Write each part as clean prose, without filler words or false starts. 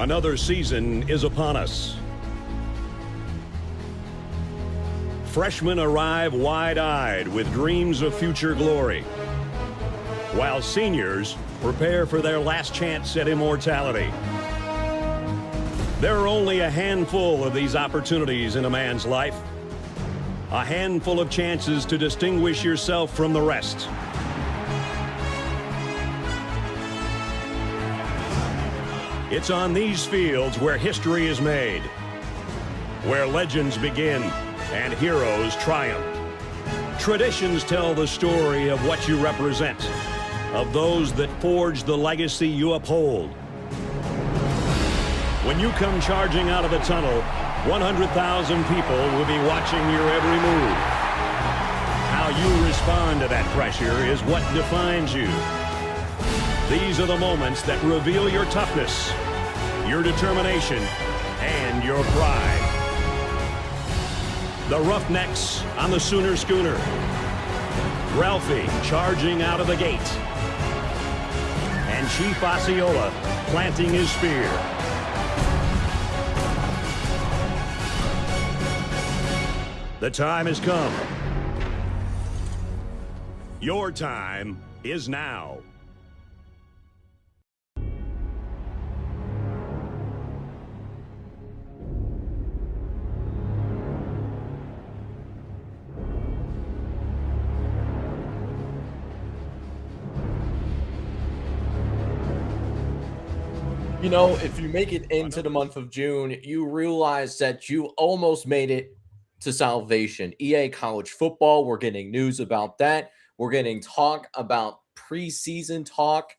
Another season is upon us. Freshmen arrive wide-eyed with dreams of future glory, while seniors prepare for their last chance at immortality. There are only a handful of these opportunities in a man's life, a handful of chances to distinguish yourself from the rest. It's on these fields where history is made, where legends begin and heroes triumph. Traditions tell the story of what you represent, of those that forge the legacy you uphold. When you come charging out of the tunnel, 100,000 people will be watching your every move. How you respond to that pressure is what defines you. These are the moments that reveal your toughness, your determination, and your pride. The Roughnecks on the Sooner Schooner. Ralphie charging out of the gate. And Chief Osceola planting his spear. The time has come. Your time is now. You know, if you make it into the month of June, you realize that you almost made it to salvation. EA College Football, we're getting news about that. We're getting talk about preseason talk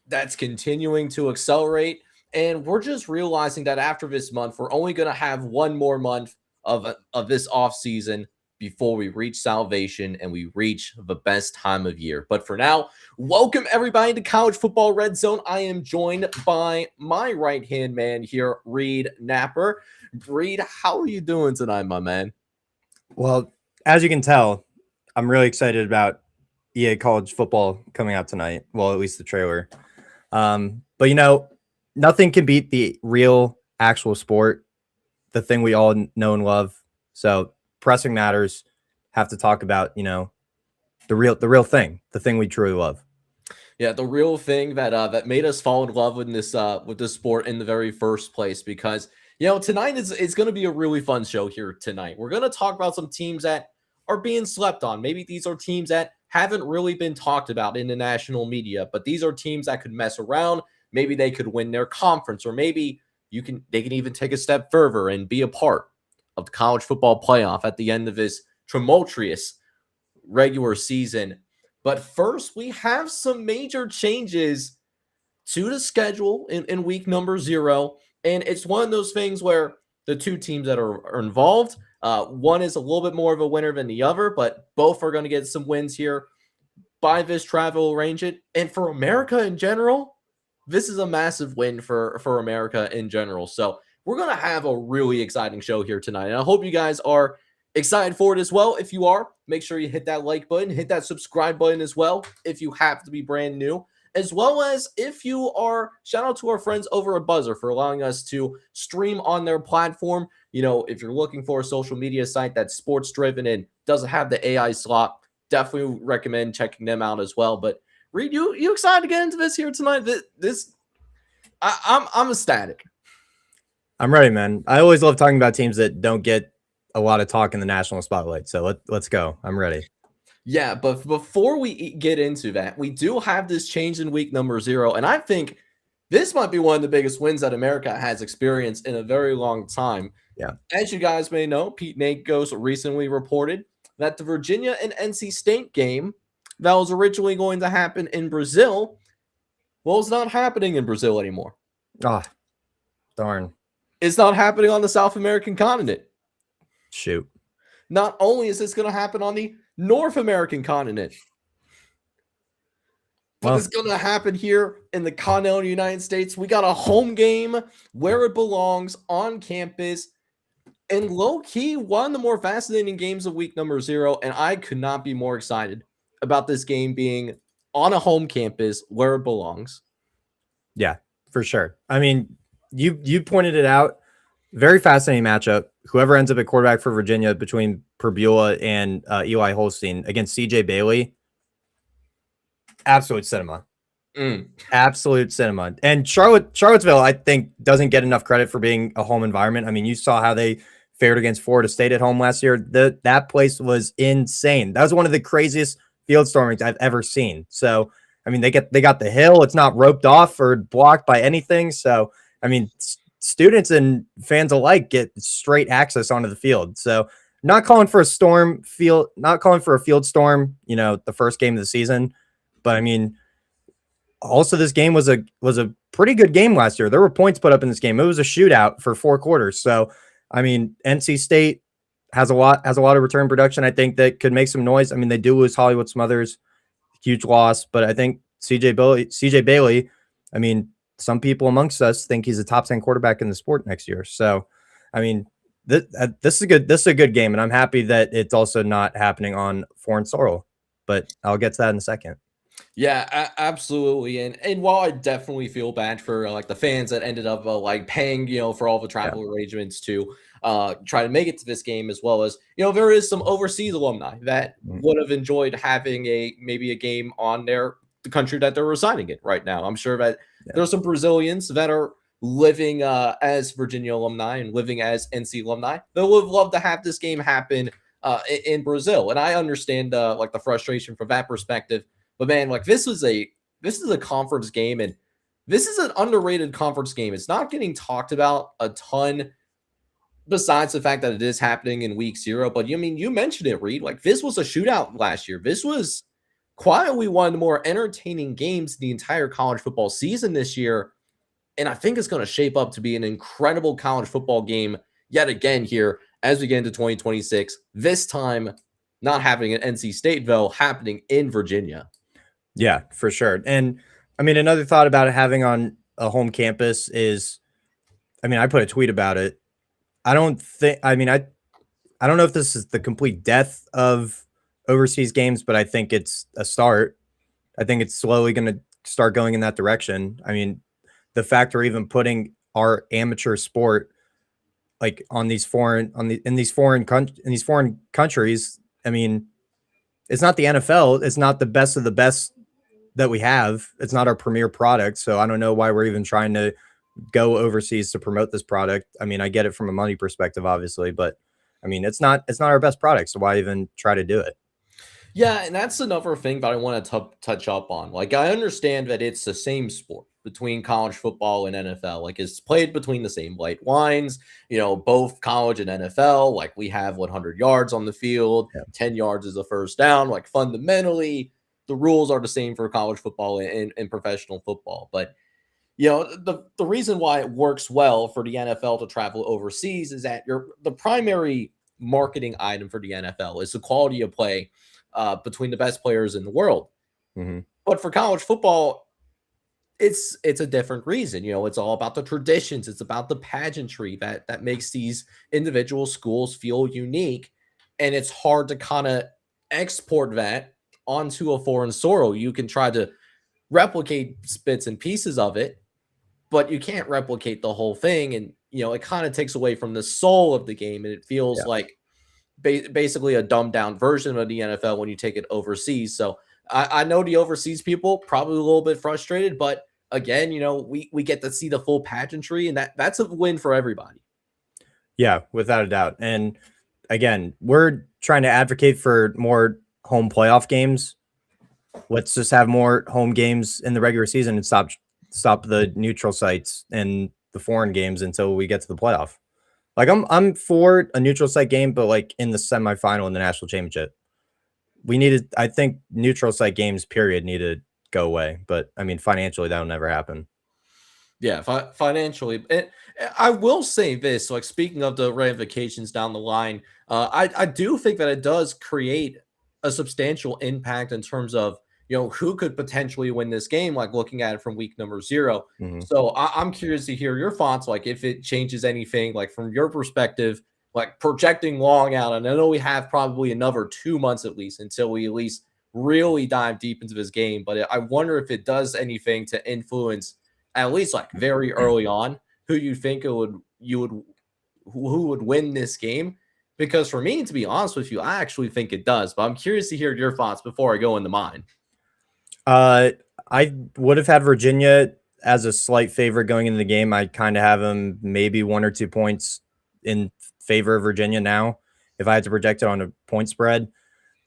that's continuing to accelerate. And we're just realizing that after this month, we're only going to have one more month of this offseason before we reach salvation and we reach the best time of year. But for now, welcome everybody to College Football Red Zone. I am joined by my right-hand man here, Reed Napper. Reed, how are you doing tonight, my man? Well, as you can tell, I'm really excited about EA College Football coming out tonight. Well, at least the trailer. But, you know, nothing can beat the real, actual sport, the thing we all know and love. So pressing matters, have to talk about, you know, the real thing, the thing we truly love. Yeah, the real thing that made us fall in love with this sport in the very first place. Because, you know, tonight is going to be a really fun show here tonight. We're going to talk about some teams that are being slept on. Maybe these are teams that haven't really been talked about in the national media, but these are teams that could mess around. Maybe they could win their conference, or maybe they can even take a step further and be a part of the college football playoff at the end of this tumultuous regular season. But first, we have some major changes to the schedule in week number 0. And it's one of those things where the two teams that are involved, one is a little bit more of a winner than the other, but both are going to get some wins here by this travel arrangement. And for America in general, this is a massive win for America in general. So we're going to have a really exciting show here tonight. And I hope you guys are excited for it as well. If you are, make sure you hit that like button, hit that subscribe button as well if you happen to be brand new. As well as if you are, shout out to our friends over at Buzzer for allowing us to stream on their platform. You know, if you're looking for a social media site that's sports driven and doesn't have the AI slot, definitely recommend checking them out as well. But Reed, you excited to get into this here tonight? I'm ecstatic. I'm ready, man. I always love talking about teams that don't get a lot of talk in the national spotlight. So let's go. I'm ready. Yeah, but before we get into that, we do have this change in week number 0. And I think this might be one of the biggest wins that America has experienced in a very long time. Yeah. As you guys may know, Pete Nakos recently reported that the Virginia and NC State game that was originally going to happen in Brazil, well, it's not happening in Brazil anymore. Ah, darn. It's not happening on the South American continent. Shoot. Not only is this going to happen on the North American continent, but it's going to happen here in the continental United States. We got a home game where it belongs on campus. And low-key, one of the more fascinating games of week number 0. And I could not be more excited about this game being on a home campus where it belongs. Yeah, for sure. I mean, you pointed it out. Very fascinating matchup. Whoever ends up at quarterback for Virginia between Perbula and Eli Holstein against CJ Bailey, absolute cinema. Absolute cinema. And Charlottesville, I think, doesn't get enough credit for being a home environment. I mean, you saw how they fared against Florida State at home last year. That place was insane. That was one of the craziest field stormings I've ever seen. So, I mean, they got the hill. It's not roped off or blocked by anything. So, I mean, students and fans alike get straight access onto the field. So, not calling for a field storm, the first game of the season, but I mean, also this game was a pretty good game last year. There were points put up in this game. It was a shootout for 4 quarters. So, I mean, NC State has a lot of return production. I think that could make some noise. I mean, they do lose Hollywood Smothers, huge loss, but I think CJ Bailey, I mean, some people amongst us think he's a top 10 quarterback in the sport next year. So, I mean, this is a good. This is a good game, and I'm happy that it's also not happening on foreign soil. But I'll get to that in a second. Yeah, absolutely. And while I definitely feel bad for like the fans that ended up like paying, for all the travel arrangements to try to make it to this game, as well as, there is some overseas alumni that would have enjoyed having maybe a game on the country that they're residing in right now. I'm sure that there are some Brazilians that are living as Virginia alumni and living as NC alumni that would have loved to have this game happen in Brazil. And I understand like the frustration from that perspective. But man, like this is a conference game, and this is an underrated conference game. It's not getting talked about a ton, besides the fact that it is happening in week 0. But you mentioned it, Reed. Like this was a shootout last year. This was quietly one of the more entertaining games the entire college football season this year, and I think it's going to shape up to be an incredible college football game yet again here as we get into 2026. This time, not having an NC Stateville, happening in Virginia. Yeah, for sure. And I mean, another thought about it having on a home campus is, I mean, I put a tweet about it. I don't know if this is the complete death of overseas games, but I think it's a start. I think it's slowly going to start going in that direction. I mean, the fact we're even putting our amateur sport like in these foreign countries. I mean, it's not the NFL. It's not the best of the best that we have. It's not our premier product. So I don't know why we're even trying to go overseas to promote this product. I mean, I get it from a money perspective, obviously, but I mean, it's not our best product. So why even try to do it? Yeah, and that's another thing that I want to touch up on. Like, I understand that it's the same sport between college football and NFL. Like, it's played between the same white lines, both college and NFL. Like, we have 100 yards on the field, 10 yards is a first down. Like, fundamentally, the rules are the same for college football and professional football. But, the reason why it works well for the NFL to travel overseas is that the primary marketing item for the NFL is the quality of play between the best players in the world. Mm-hmm. But for college football, it's a different reason. It's all about the traditions. It's about the pageantry that makes these individual schools feel unique. And it's hard to kind of export that onto a foreign soil. You can try to replicate bits and pieces of it, but you can't replicate the whole thing. And, it kind of takes away from the soul of the game. And it feels like basically a dumbed down version of the NFL when you take it overseas. So I know the overseas people probably a little bit frustrated, but again, we get to see the full pageantry, and that's a win for everybody. Yeah, without a doubt. And again, we're trying to advocate for more home playoff games. Let's just have more home games in the regular season and stop the neutral sites and the foreign games until we get to the playoff. Like I'm for a neutral site game, but like in the semifinal in the national championship, I think neutral site games period need to go away. But I mean, financially, that'll never happen. Yeah, financially. And I will say this, like speaking of the ramifications down the line, I do think that it does create a substantial impact in terms of, who could potentially win this game, like looking at it from week number 0. Mm-hmm. So I'm curious to hear your thoughts, like if it changes anything, like from your perspective, like projecting long out. And I know we have probably another 2 months at least until we at least really dive deep into this game. But I wonder if it does anything to influence, at least like very early on, who you think who would win this game? Because for me, to be honest with you, I actually think it does. But I'm curious to hear your thoughts before I go into mine. I would have had Virginia as a slight favorite going into the game. I kind of have them maybe 1 or 2 points in favor of Virginia now, if I had to project it on a point spread.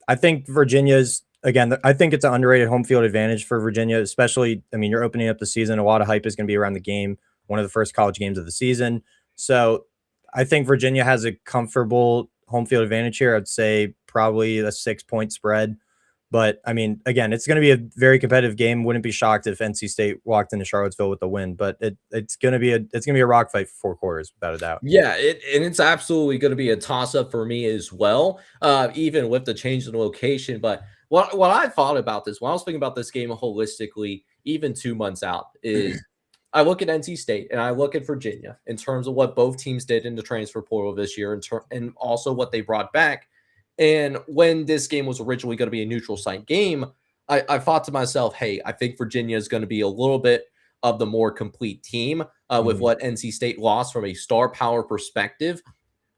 I think I think it's an underrated home field advantage for Virginia, especially, I mean, you're opening up the season. A lot of hype is going to be around the game, one of the first college games of the season. So I think Virginia has a comfortable home field advantage here. I'd say probably a 6-point spread. But I mean, again, it's going to be a very competitive game. Wouldn't be shocked if NC State walked into Charlottesville with a win. But it's going to be a rock fight for 4 quarters, without a doubt. Yeah, and it's absolutely going to be a toss up for me as well, even with the change in location. But what I thought about this, when I was thinking about this game holistically, even 2 months out, is I look at NC State and I look at Virginia in terms of what both teams did in the transfer portal this year, and also what they brought back. And when this game was originally going to be a neutral site game, I thought to myself, hey, I think Virginia is going to be a little bit of the more complete team with what NC State lost from a star power perspective.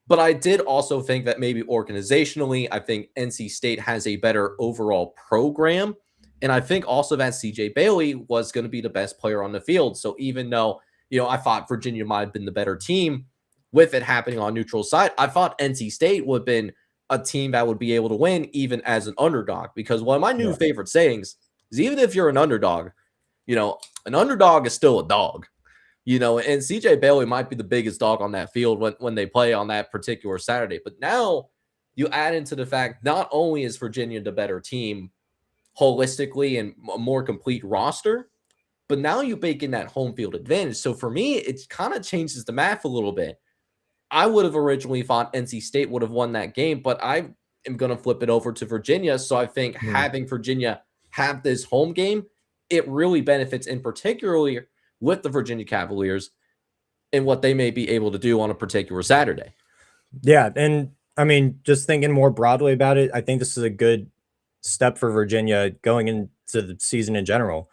But I did also think that maybe organizationally, I think NC State has a better overall program. And I think also that CJ Bailey was going to be the best player on the field. So even though, I thought Virginia might have been the better team with it happening on neutral site, I thought NC State would have been a team that would be able to win even as an underdog. Because one of my new favorite sayings is, even if you're an underdog, an underdog is still a dog. And CJ Bailey might be the biggest dog on that field when they play on that particular Saturday. But now you add into the fact, not only is Virginia the better team holistically and a more complete roster, but now you bake in that home field advantage. So for me, it kind of changes the math a little bit. I would have originally thought NC State would have won that game, but I am going to flip it over to Virginia. So I think having Virginia have this home game, it really benefits, in particularly with the Virginia Cavaliers and what they may be able to do on a particular Saturday. Yeah, and I mean, just thinking more broadly about it, I think this is a good step for Virginia going into the season in general,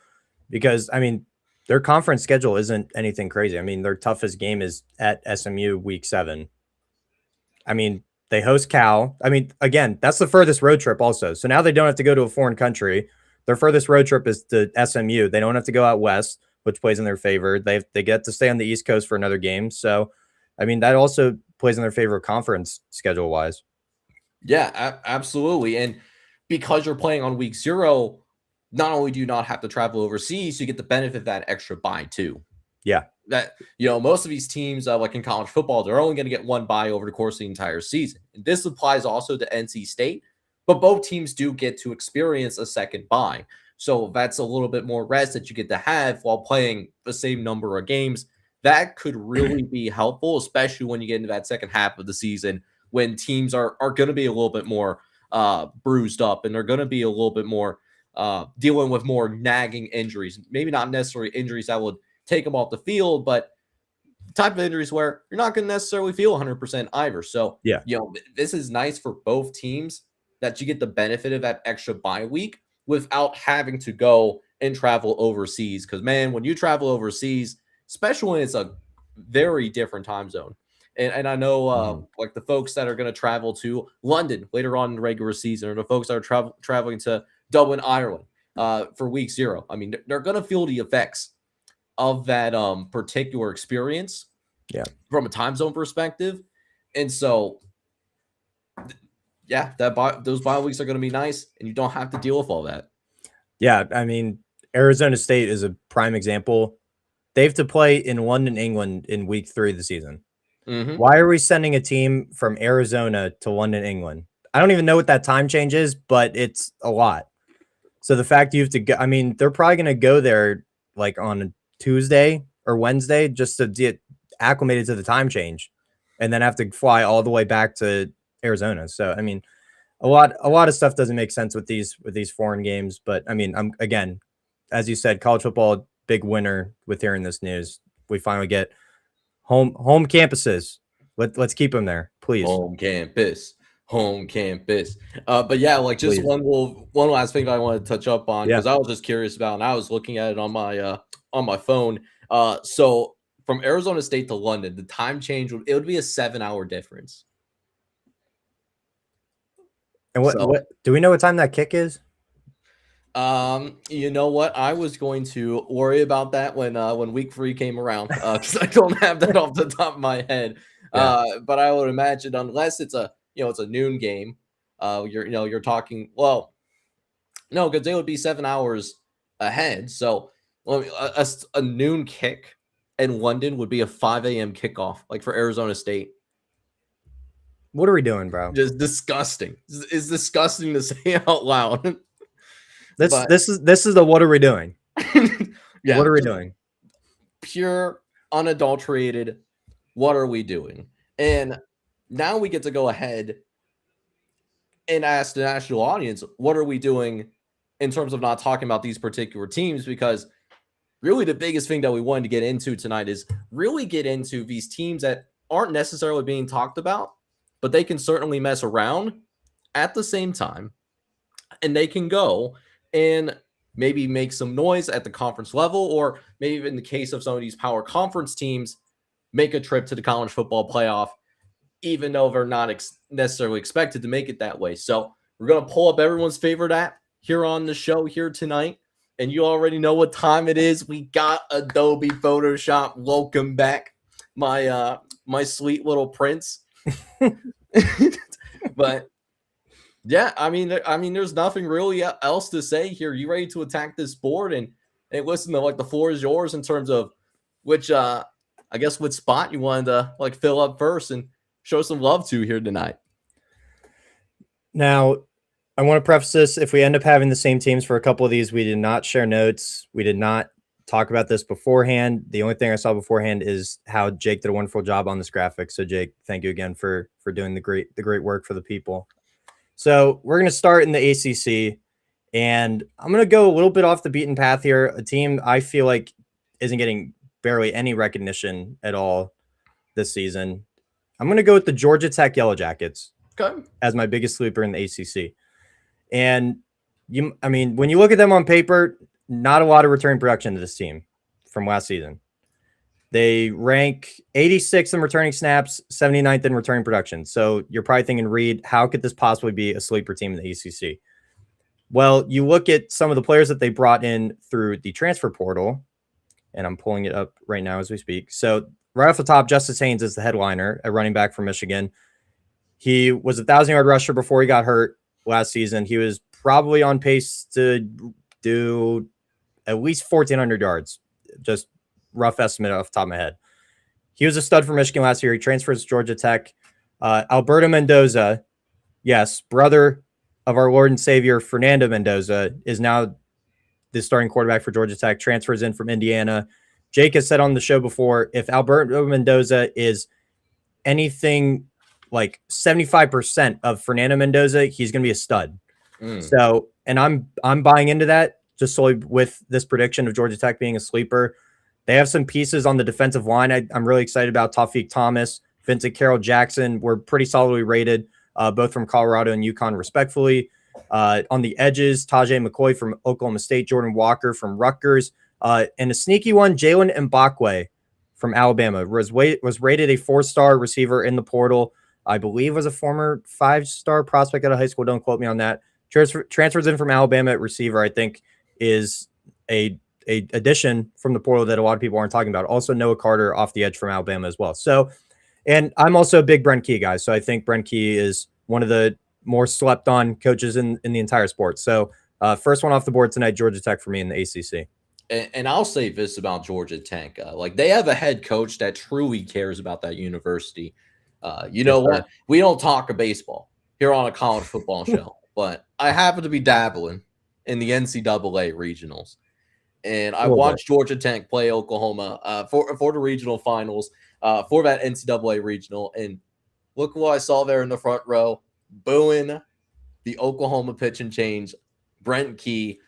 because I mean, their conference schedule isn't anything crazy. I mean, their toughest game is at SMU week 7. I mean, they host Cal. I mean, again, that's the furthest road trip also. So now they don't have to go to a foreign country. Their furthest road trip is to SMU. They don't have to go out west, which plays in their favor. They get to stay on the East Coast for another game. So, I mean, that also plays in their favor conference schedule-wise. Yeah, absolutely. And because you're playing on week 0, not only do you not have to travel overseas, you get the benefit of that extra bye too. Yeah. That, most of these teams, like in college football, they're only going to get one bye over the course of the entire season. And this applies also to NC State, but both teams do get to experience a second bye. So that's a little bit more rest that you get to have while playing the same number of games. That could really be helpful, especially when you get into that second half of the season, when teams are going to be a little bit more bruised up, and they're going to be a little bit more dealing with more nagging injuries. Maybe not necessarily injuries that would take them off the field, but the type of injuries where you're not going to necessarily feel 100% either. So, yeah, this is nice for both teams that you get the benefit of that extra bye week without having to go and travel overseas. Because, man, when you travel overseas, especially when it's a very different time zone, and I know like the folks that are going to travel to London later on in the regular season, or the folks that are traveling to Dublin, Ireland for week 0. I mean, they're going to feel the effects of that particular experience from a time zone perspective. And so, yeah, those bye weeks are going to be nice, and you don't have to deal with all that. Yeah, I mean, Arizona State is a prime example. They have to play in London, England in week 3 of the season. Why are we sending a team from Arizona to London, England? I don't even know what that time change is, but it's a lot. So the fact you have to go, I mean, they're probably going to go there like on a Tuesday or Wednesday just to get acclimated to the time change, and then have to fly all the way back to Arizona. So, I mean, a lot of stuff doesn't make sense with these foreign games. But I mean, again, as you said, college football, big winner with hearing this news. We finally get home campuses. Let's keep them there, please. Home campus. But yeah, like just please. one last thing that I want to touch up on, because I was just curious about, and I was looking at it on my phone. So from Arizona State to London, the time change would be a 7-hour difference. And what do we know what time that kick is? You know what? I was going to worry about that when week 3 came around, because I don't have that off the top of my head. Yeah. But I would imagine unless it's a noon game, you're talking, well, no, because they would be 7 hours ahead. So a noon kick in London would be a 5 a.m. kickoff, like for Arizona State. What are we doing, bro? Just disgusting. It's disgusting to say out loud. This is the what are we doing? Yeah, what are we doing? Pure, unadulterated. What are we doing? And now we get to go ahead and ask the national audience, what are we doing in terms of not talking about these particular teams? Because really the biggest thing that we wanted to get into tonight is really get into these teams that aren't necessarily being talked about, but they can certainly mess around at the same time. And they can go and maybe make some noise at the conference level, or maybe in the case of some of these power conference teams, make a trip to the college football playoff, even though they're not necessarily expected to make it that way. So we're going to pull up everyone's favorite app here on the show here tonight. And you already know what time it is. We got Adobe Photoshop. Welcome back, my sweet little prince. But yeah, I mean, there's nothing really else to say here. You ready to attack this board and listen to, like, the floor is yours in terms of which which spot you wanted to, like, fill up first and show some love to here tonight. Now, I want to preface this. If we end up having the same teams for a couple of these, we did not share notes. We did not talk about this beforehand. The only thing I saw beforehand is how Jake did a wonderful job on this graphic. So Jake, thank you again for doing the great work for the people. So we're going to start in the ACC, and I'm going to go a little bit off the beaten path here. A team I feel like isn't getting barely any recognition at all this season. I'm going to go with the Georgia Tech Yellow Jackets as my biggest sleeper in the ACC. And when you look at them on paper, not a lot of return production to this team from last season. They rank 86th in returning snaps, 79th in returning production. So you're probably thinking, Reed, how could this possibly be a sleeper team in the ACC? Well, you look at some of the players that they brought in through the transfer portal, and I'm pulling it up right now as we speak. So right off the top, Justice Haynes is the headliner, a running back from Michigan. He was a 1,000-yard rusher before he got hurt last season. He was probably on pace to do at least 1,400 yards, just rough estimate off the top of my head. He was a stud for Michigan last year. He transfers to Georgia Tech. Alberto Mendoza, yes, brother of our Lord and Savior Fernando Mendoza, is now the starting quarterback for Georgia Tech, transfers in from Indiana. Jake has said on the show before, if Alberto Mendoza is anything like 75% of Fernando Mendoza, he's going to be a stud. So, and I'm buying into that just solely with this prediction of Georgia Tech being a sleeper. They have some pieces on the defensive line I'm really excited about. Tawfiq Thomas, Vincent Carroll Jackson were pretty solidly rated, both from Colorado and UConn, respectfully. On the edges, Tajay McCoy from Oklahoma State, Jordan Walker from Rutgers, and a sneaky one, Jalen Mbakwe from Alabama, was rated a 4-star receiver in the portal. I believe was a former 5-star prospect out of high school. Don't quote me on that. Transfers in from Alabama at receiver, I think, is a addition from the portal that a lot of people aren't talking about. Also, Noah Carter off the edge from Alabama as well. So, and I'm also a big Brent Key guy. So I think Brent Key is one of the more slept on coaches in the entire sport. So first one off the board tonight, Georgia Tech for me in the ACC. And I'll say this about Georgia Tech. Like, they have a head coach that truly cares about that university. You know what? We don't talk of baseball here on a college football show, but I happen to be dabbling in the NCAA regionals. And I watched Georgia Tech play Oklahoma for the regional finals, for that NCAA regional. And look what I saw there in the front row, booing the Oklahoma pitch and change. Brent Key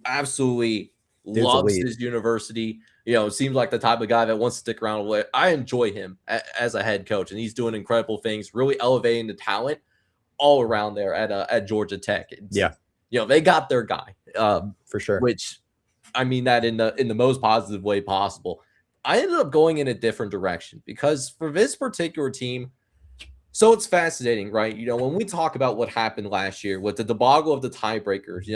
absolutely loves his university. You know, seems like the type of guy that wants to stick around with. I enjoy him as a head coach, and he's doing incredible things, really elevating the talent all around there at Georgia Tech. They got their guy for sure. Which, I mean that in the most positive way possible. I ended up going in a different direction because for this particular team, so it's fascinating, right? When we talk about what happened last year with the debacle of the tiebreakers,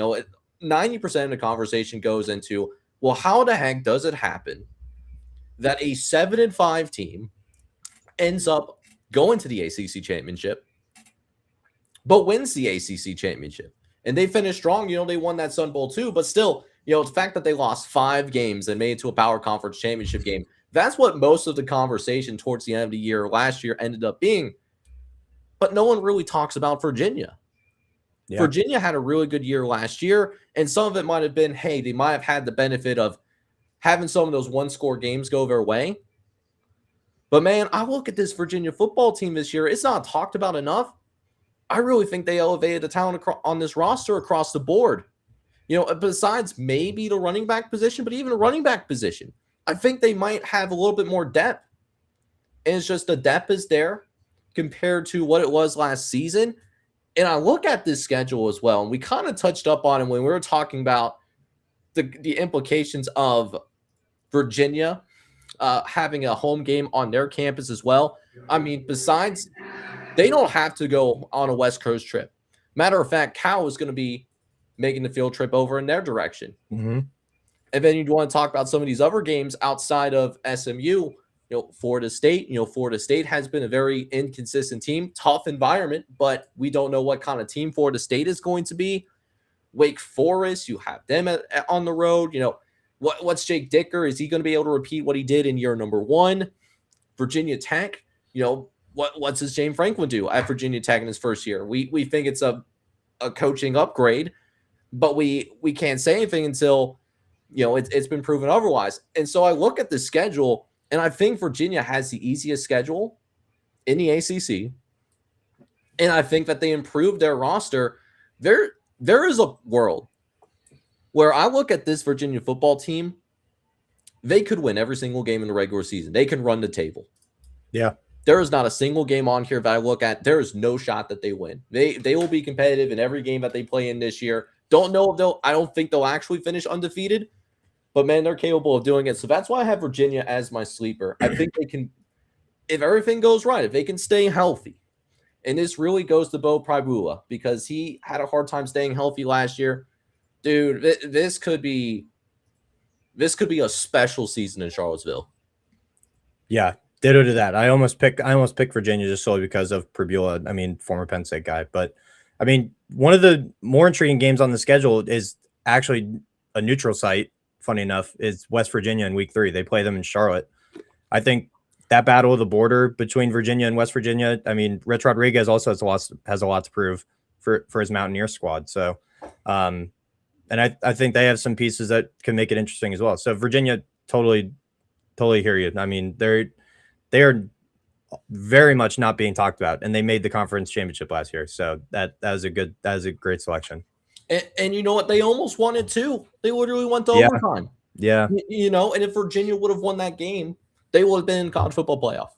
90% of the conversation goes into, well, how the heck does it happen that a 7-5 team ends up going to the ACC championship, but wins the ACC championship? And they finished strong. They won that Sun Bowl too, but still, the fact that they lost 5 games and made it to a power conference championship game, that's what most of the conversation towards the end of the year last year ended up being. But no one really talks about Virginia. Yeah. Virginia had a really good year last year, and some of it might have been, hey, they might have had the benefit of having some of those one-score games go their way. But, man, I look at this Virginia football team this year. It's not talked about enough. I really think they elevated the talent on this roster across the board. Besides maybe the running back position, but even the running back position, I think they might have a little bit more depth. And it's just the depth is there compared to what it was last season. And I look at this schedule as well, and we kind of touched up on it when we were talking about the implications of Virginia having a home game on their campus as well. I mean, besides, they don't have to go on a West Coast trip. Matter of fact, Cal is going to be making the field trip over in their direction. Mm-hmm. And then you want to talk about some of these other games outside of SMU. Florida State. Florida State has been a very inconsistent team, tough environment, but we don't know what kind of team Florida State is going to be. Wake Forest, you have them on the road. What's Jake Dicker? Is he going to be able to repeat what he did in year number 1? Virginia Tech, what's his James Franklin do at Virginia Tech in his first year? We think it's a coaching upgrade, but we can't say anything until it's been proven otherwise. And so I look at the schedule, and I think Virginia has the easiest schedule in the ACC, and I think that they improved their roster. There is a world where I look at this Virginia football team, they could win every single game in the regular season. They can run the table. Yeah. There is not a single game on here that I look at. There is no shot that they win. They will be competitive in every game that they play in this year. I don't think they'll actually finish undefeated, but man, they're capable of doing it. So that's why I have Virginia as my sleeper. I think they can, if everything goes right, if they can stay healthy, and this really goes to Bo Pribula because he had a hard time staying healthy last year. Dude, this could be a special season in Charlottesville. Yeah, ditto to that. I almost picked Virginia just solely because of Pribula. I mean, former Penn State guy, but I mean, one of the more intriguing games on the schedule is actually a neutral site. Funny enough, is West Virginia in week 3. They play them in Charlotte. I think that battle of the border between Virginia and West Virginia. I mean, Rich Rodriguez also has a lot to prove for his Mountaineer squad. So, and I think they have some pieces that can make it interesting as well. So Virginia, totally hear you. I mean, they are very much not being talked about, and they made the conference championship last year. So that was a great selection. And you know what? They almost won it too. They literally went to overtime. Yeah. And if Virginia would have won that game, they would have been in college football playoff.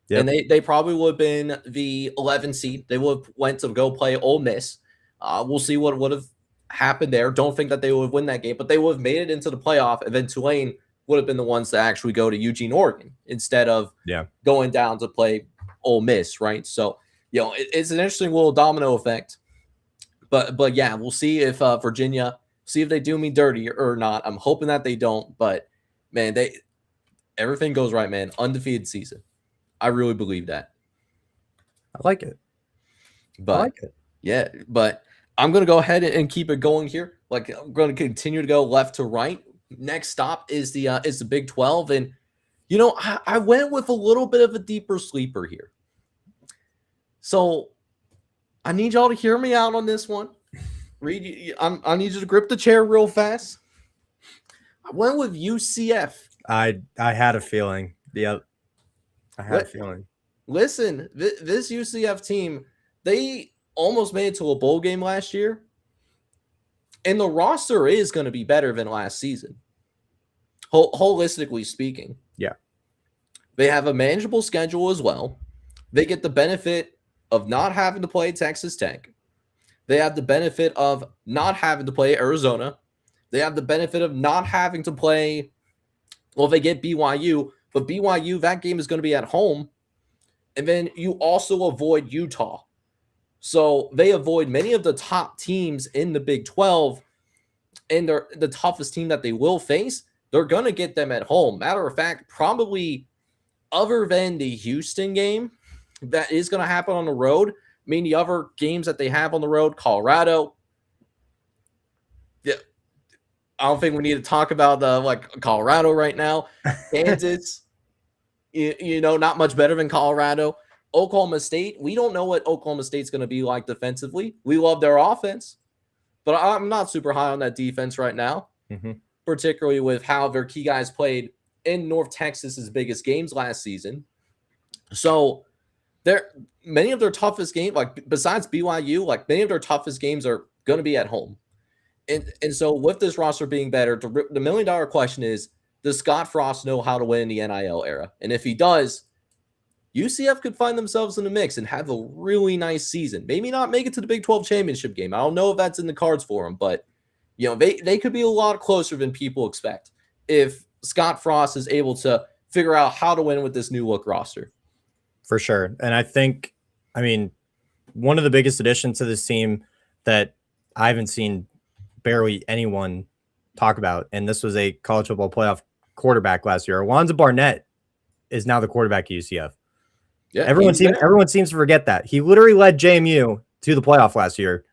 Yep. And they probably would have been the 11 seed. They would have went to go play Ole Miss. We'll see what would have happened there. Don't think that they would win that game, but they would have made it into the playoff, and then Tulane would have been the ones to actually go to Eugene, Oregon, instead of going down to play Ole Miss, right? So, it's an interesting little domino effect. But yeah, we'll see if Virginia, see if they do me dirty or not. I'm hoping that they don't, but man, everything goes right, man. Undefeated season. I really believe that. I like it. Yeah, but I'm going to go ahead and keep it going here. Like, I'm going to continue to go left to right. Next stop is the Big 12, and I went with a little bit of a deeper sleeper here. So I need y'all to hear me out on this one. Reed, I need you to grip the chair real fast. I went with UCF. I had a feeling. Yep. I had a feeling. Listen, this UCF team, they almost made it to a bowl game last year. And the roster is going to be better than last season. Holistically speaking. Yeah. They have a manageable schedule as well. They get the benefit of not having to play Texas Tech. They have the benefit of not having to play Arizona. They have the benefit of not having to play, well, they get BYU, But BYU, that game is going to be at home. And then you also avoid Utah. So they avoid many of the top teams in the Big 12, and they're the toughest team that they will face. They're going to get them at home. Matter of fact, probably other than the Houston game that is going to happen on the road, I mean, the other games that they have on the road, Colorado. Yeah, I don't think we need to talk about Colorado right now. Kansas, not much better than Colorado. Oklahoma State, we don't know what Oklahoma State's going to be like defensively. We love their offense, but I'm not super high on that defense right now, particularly with how their key guys played in North Texas's biggest games last season. So many of their toughest games, besides BYU, many of their toughest games are going to be at home. And so with this roster being better, the million-dollar question is, does Scott Frost know how to win in the NIL era? And if he does, UCF could find themselves in the mix and have a really nice season. Maybe not make it to the Big 12 championship game. I don't know if that's in the cards for them, but they could be a lot closer than people expect if Scott Frost is able to figure out how to win with this new look roster. For sure. And I think, one of the biggest additions to this team that I haven't seen barely anyone talk about, and this was a college football playoff quarterback last year. Alonzo Barnett is now the quarterback at UCF. Yeah, everyone seems to forget that. He literally led JMU to the playoff last year.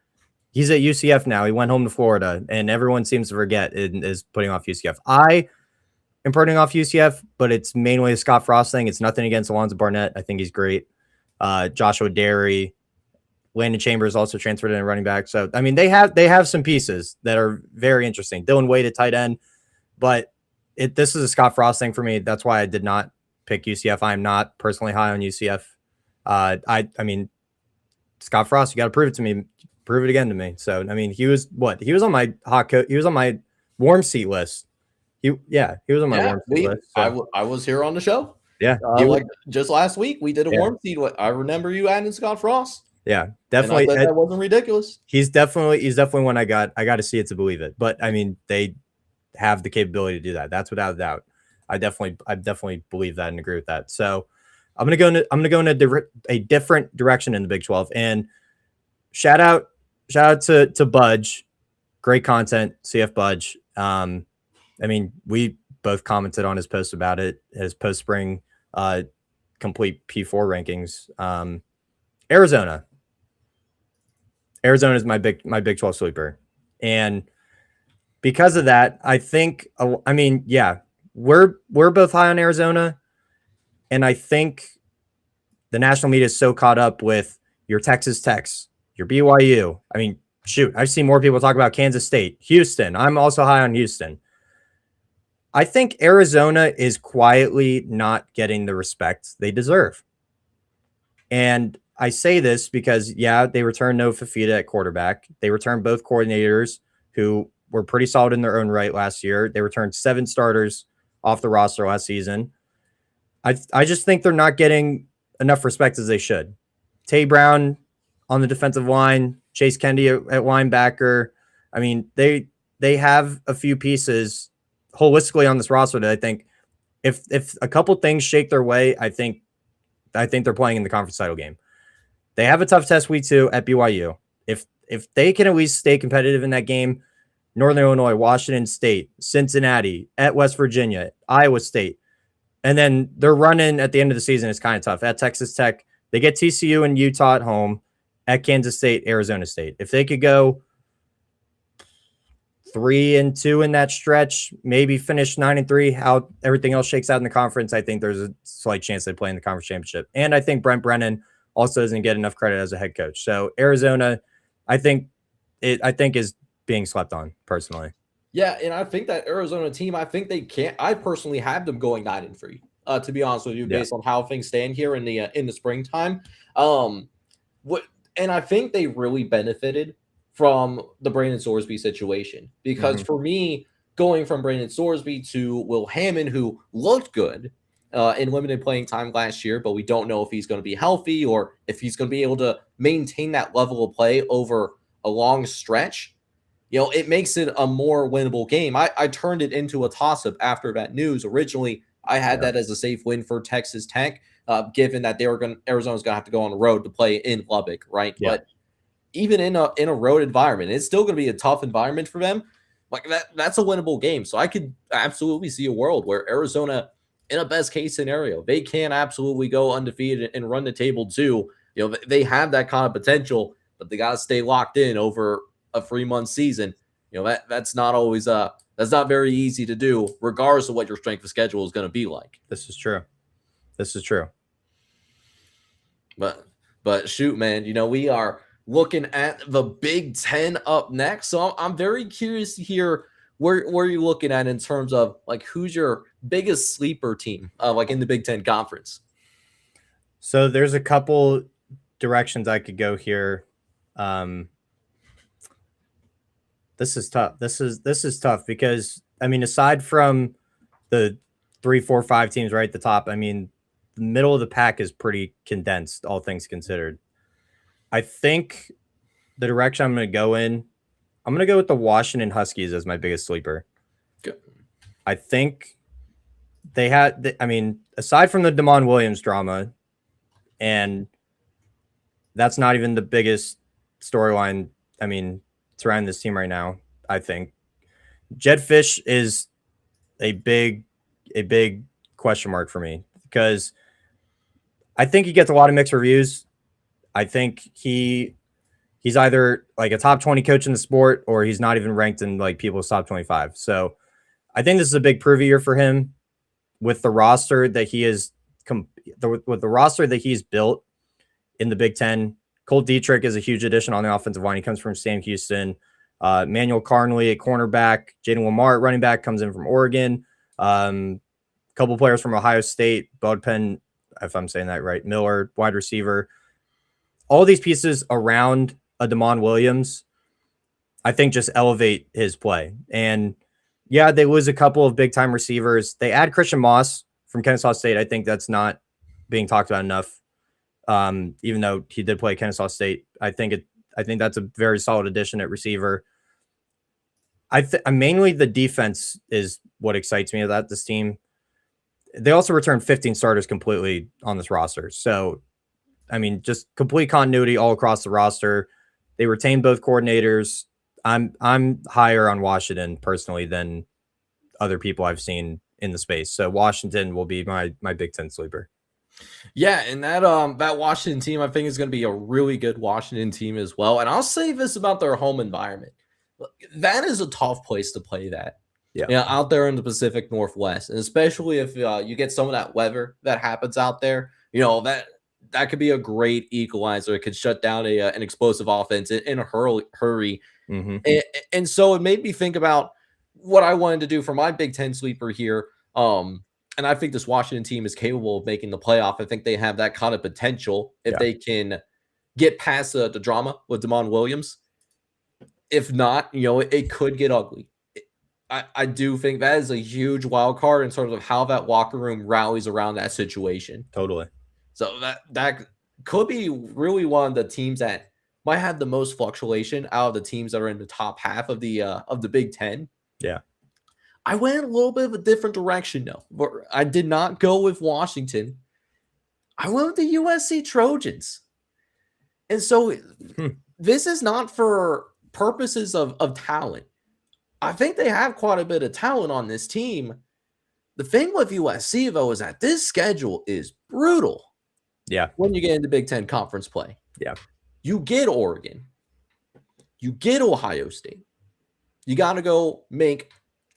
He's at UCF now. He went home to Florida, and everyone seems to forget and is putting off UCF. I am putting off UCF, but it's mainly a Scott Frost thing. It's nothing against Alonzo Barnett. I think he's great. Joshua Derry, Landon Chambers also transferred in running back. So, they have some pieces that are very interesting. Dylan Wade at tight end, but this is a Scott Frost thing for me. That's why I did not pick UCF. I'm not personally high on UCF. Scott Frost, you got to prove it to me. Prove it again to me. So, he was on my hot coat. He was on my warm seat list. He was on my warm seat list. So. I was here on the show. Yeah. Just last week, we did a warm seat. I remember you adding Scott Frost. Yeah, definitely. That wasn't ridiculous. He's definitely one I got to see it to believe it. But they have the capability to do that. That's without a doubt. I definitely believe that and agree with that. So I'm gonna go in a different direction in the Big 12. And shout out to Budge, great content, CF Budge. We both commented on his post about it, his post spring complete P4 rankings. Arizona is my Big 12 sleeper. And because of that, I think, we're both high on Arizona. And I think the national media is so caught up with your Texas Techs, your BYU. I've seen more people talk about Kansas State, Houston. I'm also high on Houston. I think Arizona is quietly not getting the respect they deserve. And I say this because, they returned Noah Fafita at quarterback. They returned both coordinators who were pretty solid in their own right last year. They returned 7 starters off the roster last season. I just think they're not getting enough respect as they should. Tay Brown on the defensive line, Chase Kennedy at linebacker. They have a few pieces holistically on this roster that I think if a couple things shake their way, I think they're playing in the conference title game. They have a tough test week 2 at BYU. If they can at least stay competitive in that game, Northern Illinois, Washington State, Cincinnati, at West Virginia, Iowa State, and then their run-in at the end of the season is kind of tough. At Texas Tech, they get TCU and Utah at home, at Kansas State, Arizona State. If they could go 3-2 in that stretch, maybe finish 9-3, how everything else shakes out in the conference, I think there's a slight chance they play in the conference championship. And I think Brent Brennan also doesn't get enough credit as a head coach. So Arizona, I think is being slept on personally. Yeah, and I think that Arizona team, I think they can't. I personally have them going 9-3. To be honest with you, based on how things stand here in the springtime. And I think they really benefited from the Brandon Sorsby situation because for me, going from Brandon Sorsby to Will Hammond, who looked good in limited playing time last year, but we don't know if he's going to be healthy or if he's going to be able to maintain that level of play over a long stretch. It makes it a more winnable game. I turned it into a toss-up after that news. Originally, I had that as a safe win for Texas Tech, given that Arizona's going to have to go on the road to play in Lubbock, right? Yeah. But even in a road environment, it's still going to be a tough environment for them. Like that's a winnable game. So I could absolutely see a world where Arizona, in a best case scenario, they can absolutely go undefeated and run the table too. You know, they have that kind of potential, but they got to stay locked in over a 3-month season. You know, that's not always that's not very easy to do, regardless of what your strength of schedule is going to be like. This is true. This is true. But shoot, man, you know, we are looking at the Big Ten up next. So I'm very curious to hear where you're looking at in terms of like who's your biggest sleeper team, like in the Big Ten Conference. So there's a couple directions I could go here. This is tough. This is tough because I mean, aside from the 3, 4, 5 teams right at the top, I mean, the middle of the pack is pretty condensed, all things considered. I think the direction I'm going to go in, I'm going to go with the Washington Huskies as my biggest sleeper. Good. I think they had, I mean, aside from the Damon Williams drama, and that's not even the biggest storyline, I mean, surrounding this team right now, I think. Jedd Fisch is a big question mark for me because I think he gets a lot of mixed reviews. I think he's either like a top 20 coach in the sport or he's not even ranked in like people's top 25. So I think this is a big prove year for him with the roster that he is with the roster that he's built in the Big Ten. Cole Dietrich is a huge addition on the offensive line. He comes from Sam Houston. Manuel Carnley at cornerback. Jaden Lamar at running back comes in from Oregon. Couple players from Ohio State. Bodpen, if I'm saying that right. Miller, wide receiver. All these pieces around a Damon Williams, I think, just elevate his play. And yeah, they lose a couple of big time receivers. They add Christian Moss from Kennesaw State. I think that's not being talked about enough. Even though he did play at Kennesaw State, I think that's a very solid addition at receiver. Mainly the defense is what excites me about this team. They also returned 15 starters completely on this roster. So, I mean, just complete continuity all across the roster. They retained both coordinators. I'm higher on Washington personally than other people I've seen in the space. So Washington will be my Big Ten sleeper. Yeah, and that Washington team, I think, is going to be a really good Washington team as well. And I'll say this about their home environment. That is a tough place to play that. Yeah. You know, out there in the Pacific Northwest. And especially if you get some of that weather that happens out there, you know, that could be a great equalizer. It could shut down an explosive offense in a hurry. Mm-hmm. And so it made me think about what I wanted to do for my Big Ten sleeper here. And I think this Washington team is capable of making the playoff. I think they have that kind of potential if they can get past the drama with Damon Williams. If not, you know, it could get ugly. I do think that is a huge wild card in terms of how that locker room rallies around that situation. Totally. So that could be really one of the teams that might have the most fluctuation out of the teams that are in the top half of the Big Ten. Yeah. I went a little bit of a different direction, though. But I did not go with Washington. I went with the USC Trojans. And so this is not for purposes of talent. I think they have quite a bit of talent on this team. The thing with USC, though, is that this schedule is brutal. Yeah. When you get into Big Ten conference play. Yeah. You get Oregon. You get Ohio State. You got to go make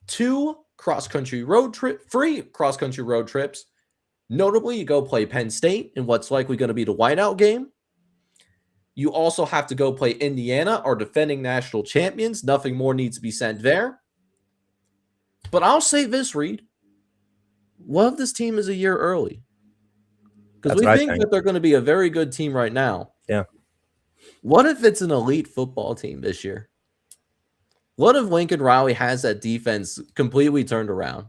2 cross-country road trips. Notably, you go play Penn State in what's likely going to be the whiteout game. You also have to go play Indiana, our defending national champions. Nothing more needs to be said there. But I'll say this, Reed. What if this team is a year early? Because we think that they're going to be a very good team right now. Yeah. What if it's an elite football team this year? What if Lincoln Riley has that defense completely turned around?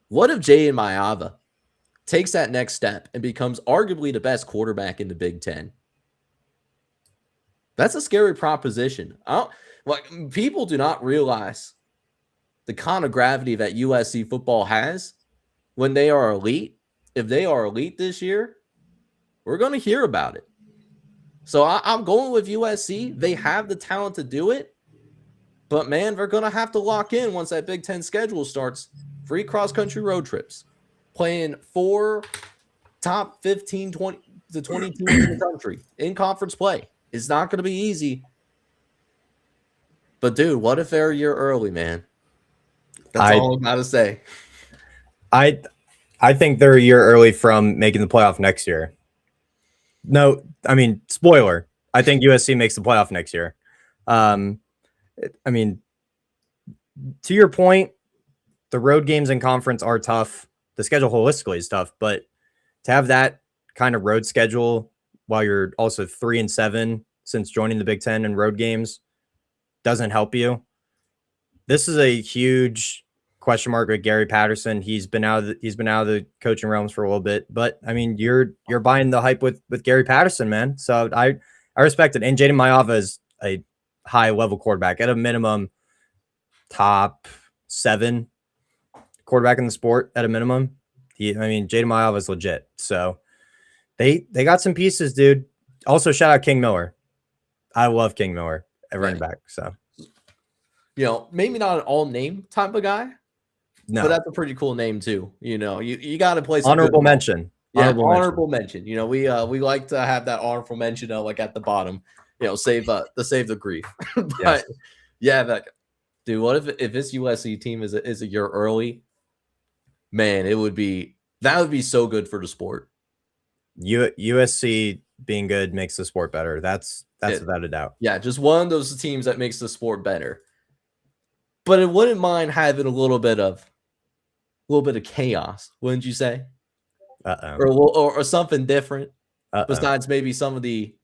What if Jay Maiava takes that next step and becomes arguably the best quarterback in the Big Ten? That's a scary proposition. People do not realize the kind of gravity that USC football has when they are elite, if they are elite this year, we're going to hear about it. So I'm going with USC. They have the talent to do it. But, man, they're going to have to lock in once that Big Ten schedule starts. 3 cross-country road trips. Playing 4 top 15, 20 to 20 teams in the country in conference play. It's not going to be easy. But, dude, what if they're a year early, man? That's all I got to say. I think they're a year early from making the playoff next year. No, I mean, spoiler. I think USC makes the playoff next year. I mean, to your point, the road games in conference are tough. The schedule holistically is tough, but to have that kind of road schedule while you're also 3-7 since joining the Big Ten and road games doesn't help you. This is a huge question mark with Gary Patterson. He's been out of the coaching realms for a little bit, but I mean, you're buying the hype with Gary Patterson, man. So I respect it. And Jaden Mayava is a high level quarterback, at a minimum top 7 quarterback in the sport at a minimum. Jaden Mayava is legit. So they got some pieces, dude. Also, shout out King Miller. I love King Miller at running back. So, maybe not an all name type of guy. No, but that's a pretty cool name too. You got to play some honorable mention. Yeah, honorable mention. We like to have that honorable mention like at the bottom. Save the grief. But yes. Yeah, dude, what if this USC team is a year early? Man, that would be so good for the sport. USC being good makes the sport better. That's without a doubt. Yeah, just one of those teams that makes the sport better. But it wouldn't mind having a little bit of chaos, wouldn't you say? Or something different. Besides maybe some of the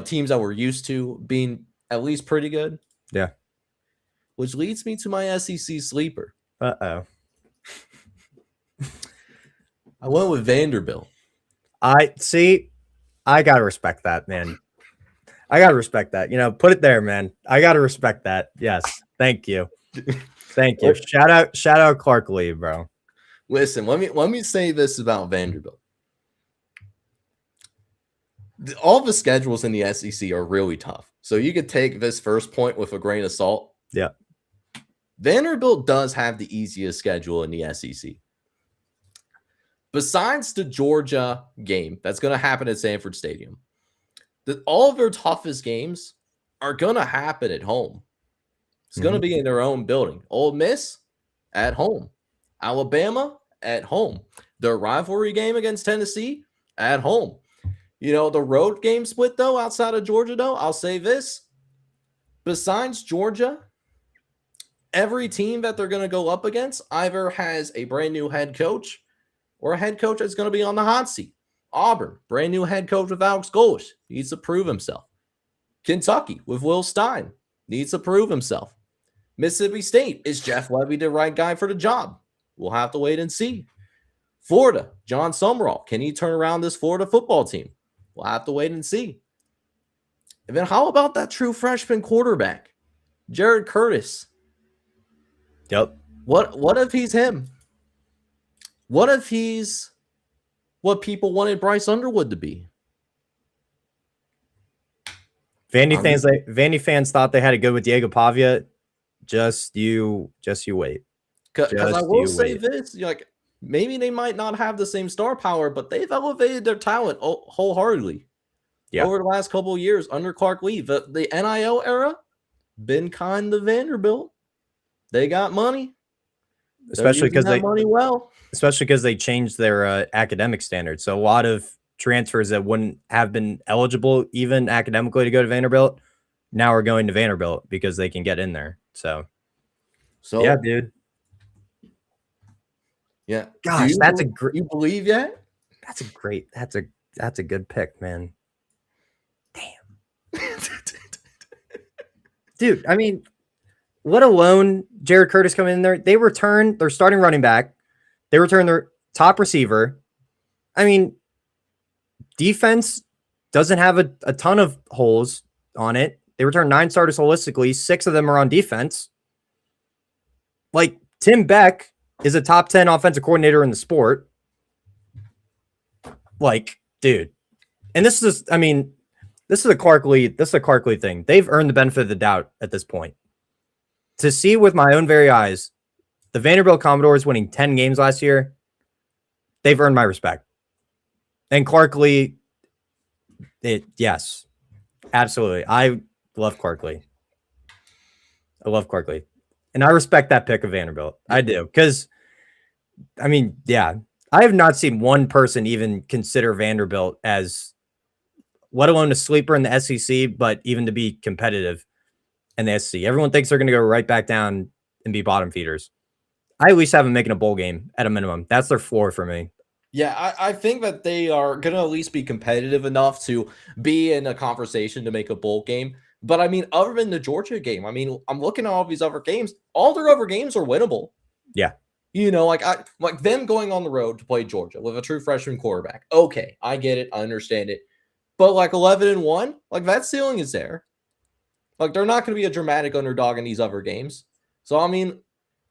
teams that we're used to being at least pretty good. Yeah. Which leads me to my SEC sleeper. I went with Vanderbilt. I gotta respect that, man. I gotta respect that. Put it there, man. I gotta respect that. Yes. Thank you. Thank you. Shout out Clark Lee, bro. Listen, let me say this about Vanderbilt. All the schedules in the SEC are really tough. So you could take this first point with a grain of salt. Yeah. Vanderbilt does have the easiest schedule in the SEC. Besides the Georgia game that's going to happen at Sanford Stadium, all of their toughest games are going to happen at home. It's going to be in their own building. Ole Miss at home. Alabama at home. Their rivalry game against Tennessee at home. The road game split, though, outside of Georgia, though, I'll say this. Besides Georgia, every team that they're going to go up against either has a brand new head coach or a head coach that's going to be on the hot seat. Auburn, brand new head coach with Alex Golesh, needs to prove himself. Kentucky with Will Stein, needs to prove himself. Mississippi State, is Jeff Levy the right guy for the job? We'll have to wait and see. Florida, John Summerall, can he turn around this Florida football team? We'll have to wait and see. And then how about that true freshman quarterback, Jared Curtis? Yep. What if he's him? What if he's what people wanted Bryce Underwood to be? Vandy fans thought they had it good with Diego Pavia. Just you wait. Because I will say this, maybe they might not have the same star power, but they've elevated their talent wholeheartedly over the last couple of years under Clark Lee. The NIL era, been kind to Vanderbilt. They got money. Especially because they changed their academic standards. So a lot of transfers that wouldn't have been eligible even academically to go to Vanderbilt now are going to Vanderbilt because they can get in there. So yeah, dude. Yeah. Gosh, that's a great. You believe yet? That's a good pick, man. Damn. Dude, I mean, let alone Jared Curtis coming in there. They return their starting running back. They return their top receiver. I mean, defense doesn't have a ton of holes on it. They return 9 starters holistically. 6 of them are on defense. Like Tim Beck is a top 10 offensive coordinator in the sport. Like, dude. And this is, I mean, this is a Clark Lee thing. They've earned the benefit of the doubt at this point. To see with my own very eyes, the Vanderbilt Commodores winning 10 games last year, they've earned my respect. And Clark Lee, yes, absolutely. I love Clark Lee. And I respect that pick of Vanderbilt. I do. Because, I mean, yeah, I have not seen one person even consider Vanderbilt as, let alone a sleeper in the SEC, but even to be competitive in the SEC. Everyone thinks they're going to go right back down and be bottom feeders. I at least have them making a bowl game at a minimum. That's their floor for me. Yeah, I think that they are going to at least be competitive enough to be in a conversation to make a bowl game. But I mean, other than the Georgia game, I mean, I'm looking at all these other games. All their other games are winnable. Yeah. You know, like them going on the road to play Georgia with a true freshman quarterback. Okay, I get it. I understand it. But like 11-1, like that ceiling is there. Like they're not going to be a dramatic underdog in these other games. So, I mean,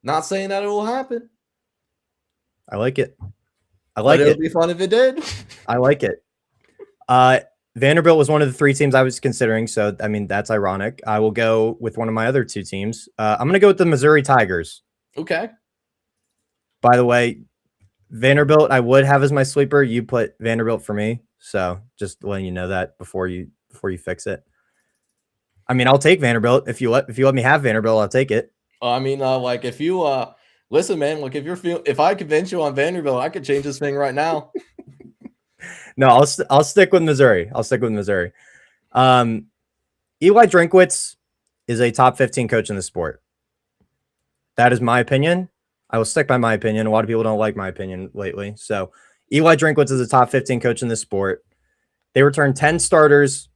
not saying that it will happen. I like it. It would be fun if it did. I like it. Vanderbilt was one of the 3 teams I was considering. So, I mean, that's ironic. I will go with one of my other 2 teams. I'm going to go with the Missouri Tigers. Okay. By the way, Vanderbilt, I would have as my sleeper. You put Vanderbilt for me. So just letting you know that before you fix it. I mean, I'll take Vanderbilt. If you let me have Vanderbilt, I'll take it. I mean, like if you listen, man, like if I convince you on Vanderbilt, I could change this thing right now. No, I'll stick with Missouri. Eli Drinkwitz is a top 15 coach in the sport. That is my opinion. I will stick by my opinion. A lot of people don't like my opinion lately. So Eli Drinkwitz is a top 15 coach in the sport. They returned 10 starters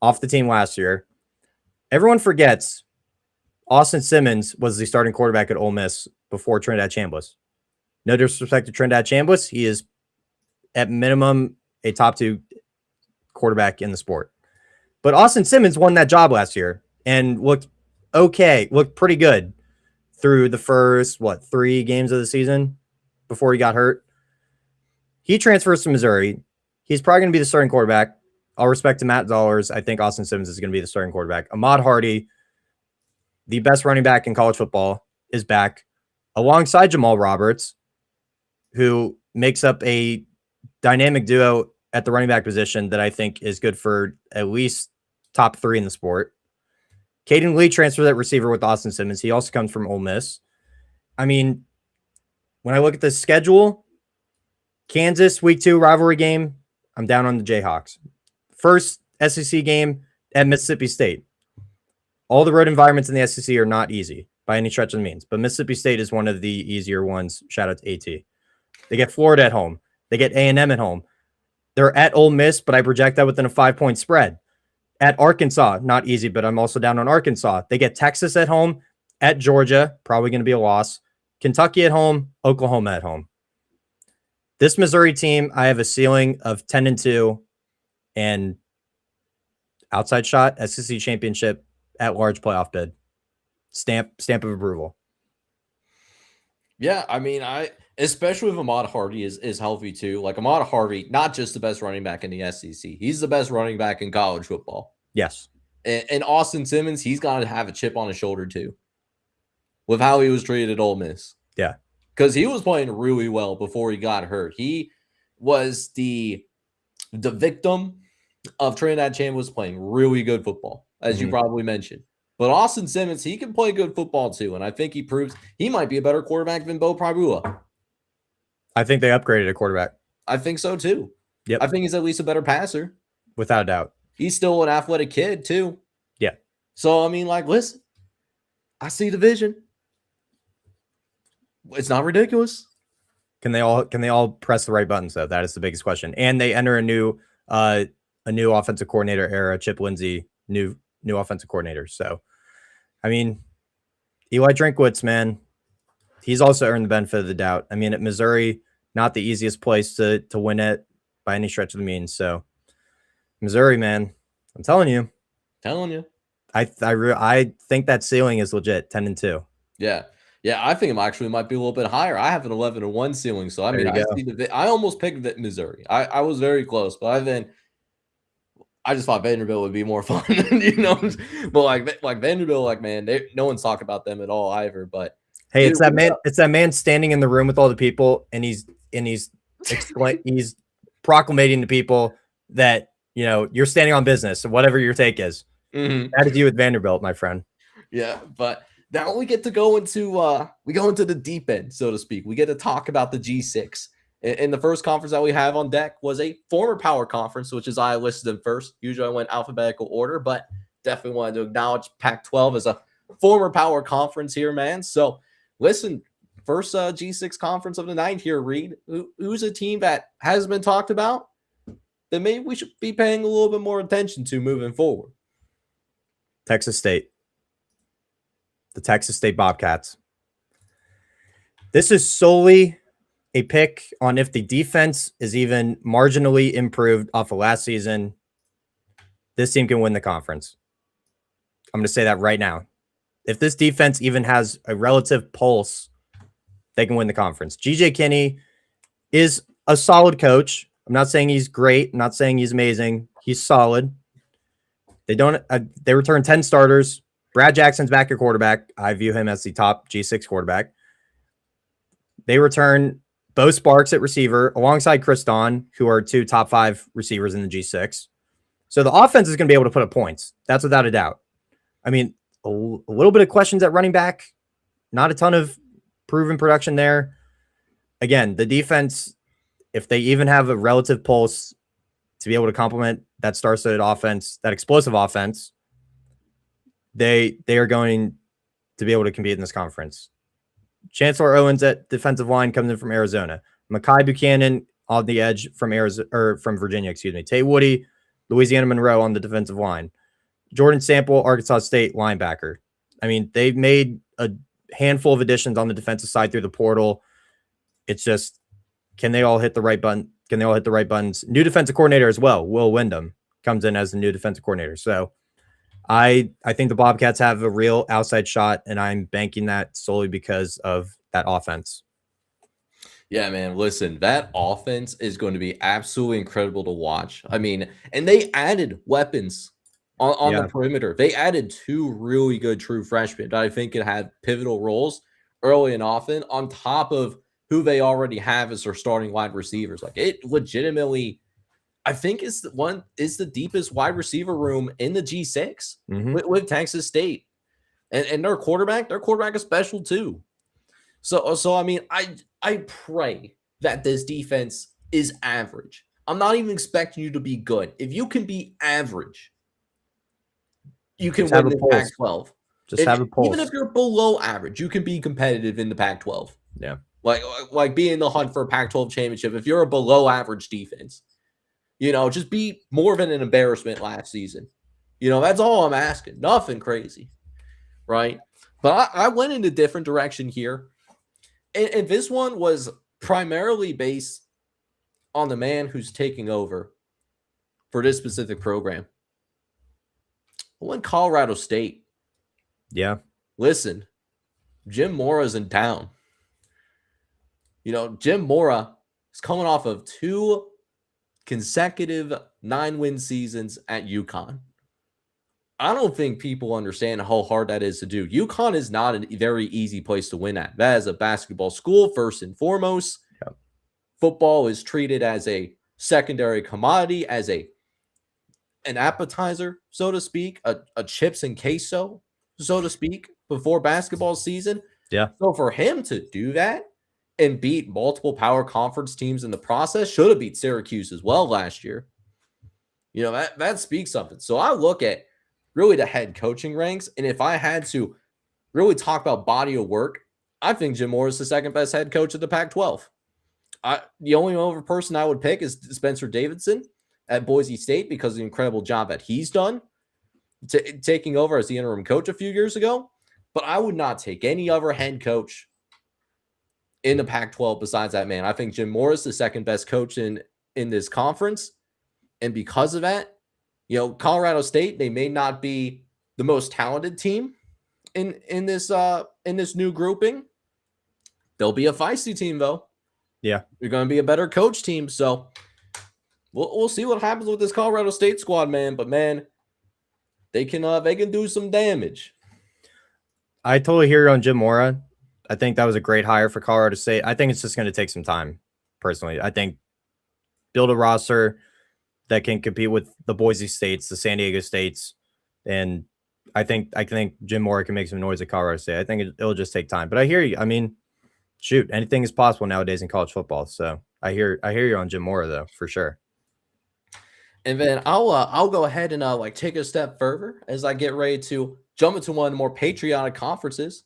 off the team last year. Everyone forgets Austin Simmons was the starting quarterback at Ole Miss before Trinidad Chambliss. No disrespect to Trinidad Chambliss. He is at minimum a top 2 quarterback in the sport. But Austin Simmons won that job last year and looked pretty good through the first, 3 games of the season before he got hurt. He transfers to Missouri. He's probably going to be the starting quarterback. All respect to Matt Zollers. I think Austin Simmons is going to be the starting quarterback. Ahmad Hardy, the best running back in college football, is back alongside Jamal Roberts, who makes up a dynamic duo at the running back position that I think is good for at least top 3 in the sport. Caden Lee transferred at receiver with Austin Simmons. He also comes from Ole Miss. I mean, when I look at the schedule, Kansas week 2 rivalry game, I'm down on the Jayhawks. First SEC game at Mississippi State. All the road environments in the SEC are not easy by any stretch of the means, but Mississippi State is one of the easier ones. Shout out to AT. They get Florida at home. They get A&M at home. They're at Ole Miss, but I project that within a 5-point spread. At Arkansas, not easy, but I'm also down on Arkansas. They get Texas at home, at Georgia, probably going to be a loss. Kentucky at home, Oklahoma at home. This Missouri team, I have a ceiling of 10-2 and outside shot, SEC championship, at large playoff bid. Stamp of approval. Yeah, I mean, especially if Ahmad Hardy is healthy too. Like Ahmad Hardy, not just the best running back in the SEC, he's the best running back in college football. Yes. And Austin Simmons, he's got to have a chip on his shoulder too, with how he was treated at Ole Miss. Yeah, because he was playing really well before he got hurt. He was the victim of Trinidad Chambliss playing really good football, as you probably mentioned. But Austin Simmons, he can play good football too, and I think he proves he might be a better quarterback than Bo Prabula. I think they upgraded a quarterback. I think so too. Yep. I think he's at least a better passer. Without a doubt. He's still an athletic kid too. Yeah. So, I mean, like, listen, I see the vision. It's not ridiculous. Can they all press the right buttons though? That is the biggest question. And they enter a new offensive coordinator era. Chip Lindsey, new offensive coordinator. So, I mean, Eli Drinkwitz, man, he's also earned the benefit of the doubt. I mean, at Missouri, not the easiest place to win it by any stretch of the means. So, Missouri, man, I'm telling you. Telling you. I think that ceiling is legit, 10-2. Yeah. Yeah, I think it actually might be a little bit higher. I have an 11-1 ceiling, so I There mean, you I go. see I almost picked Missouri. I was very close, but I just thought Vanderbilt would be more fun, But like Vanderbilt, like man, no one's talking about them at all either. But Hey, dude, it's that man standing in the room with all the people, and he's he's proclamating to people that you're standing on business, so whatever your take is. mhm. That is you with Vanderbilt, my friend. Yeah, but now we get to go into the deep end, so to speak. We get to talk about the G6. And the first conference that we have on deck was a former power conference, which is I listed them first. Usually I went alphabetical order, but definitely wanted to acknowledge Pac-12 as a former power conference here, man. So listen, first G6 conference of the night here, Reed. Who's a team that hasn't been talked about that maybe we should be paying a little bit more attention to moving forward? Texas State. The Texas State Bobcats. This is solely a pick on if the defense is even marginally improved off of last season. This team can win the conference. I'm going to say that right now. If this defense even has a relative pulse, they can win the conference. GJ Kinney is a solid coach. I'm not saying he's great. I'm not saying he's amazing. He's solid. They return 10 starters. Brad Jackson's back at quarterback. I view him as the top G6 quarterback. They return Bo Sparks at receiver alongside Chris Don, who are 2 top 5 receivers in the G6. So the offense is going to be able to put up points. That's without a doubt. I mean, a little bit of questions at running back. Not a ton of proven production there. Again, the defense, if they even have a relative pulse to be able to complement that star-studded offense, that explosive offense, they are going to be able to compete in this conference. Chancellor Owens at defensive line comes in from Arizona. Mekhi Buchanan on the edge from Virginia, excuse me. Tate Woody, Louisiana Monroe on the defensive line. Jordan Sample, Arkansas State linebacker. I mean, they've made a handful of additions on the defensive side through the portal. It's just, can they all hit the right button? Can they all hit the right buttons? New defensive coordinator as well. Will Wyndham comes in as the new defensive coordinator. So I think the Bobcats have a real outside shot, and I'm banking that solely because of that offense. Yeah, man, listen, that offense is going to be absolutely incredible to watch. I mean, and they added weapons on the perimeter. They added 2 really good true freshmen that I think could have pivotal roles early and often on top of who they already have as their starting wide receivers. Like, it legitimately, I think is the deepest wide receiver room in the G6 with Texas State. And their quarterback is special too. So I mean, I pray that this defense is average. I'm not even expecting you to be good. If you can be average, you can win the Pac-12. Have a pulse. Even if you're below average, you can be competitive in the Pac-12. Yeah. Like be in the hunt for a Pac-12 championship. If you're a below average defense, just be more than an embarrassment last season. That's all I'm asking. Nothing crazy, right? But I went in a different direction here. And this one was primarily based on the man who's taking over for this specific program. I went Colorado State. Yeah. Listen, Jim Mora's in town. Jim Mora is coming off of 2 consecutive 9-win seasons at UConn. I don't think people understand how hard that is to do. UConn is not a very easy place to win at. That is a basketball school, first and foremost. Yep. Football is treated as a secondary commodity, as an appetizer, so to speak, a chips and queso, so to speak, before basketball season. Yeah. So for him to do that and beat multiple power conference teams in the process, should have beat Syracuse as well last year. That speaks something. So I look at really the head coaching ranks, and if I had to really talk about body of work, I think Jim Moore is the second best head coach of the Pac-12. The only other person I would pick is Spencer Davidson at Boise State because of the incredible job that he's done taking over as the interim coach a few years ago. But I would not take any other head coach in the Pac-12 besides that man. I think Jim Moore is the second best coach in this conference. And because of that, Colorado State, they may not be the most talented team in this new grouping, They'll be a feisty team, though. Yeah. They're going to be a better coach team. So we'll see what happens with this Colorado State squad, man. But, man, they can do some damage. I totally hear you on Jim Mora. I think that was a great hire for Colorado State. I think it's just going to take some time, personally. I think build a roster that can compete with the Boise States, the San Diego States, and I think Jim Mora can make some noise at Colorado State. I think it'll just take time. But I hear you. I mean, shoot, anything is possible nowadays in college football. So I hear you on Jim Mora, though, for sure. And then I'll go ahead and take a step further as I get ready to jump into one of the more patriotic conferences,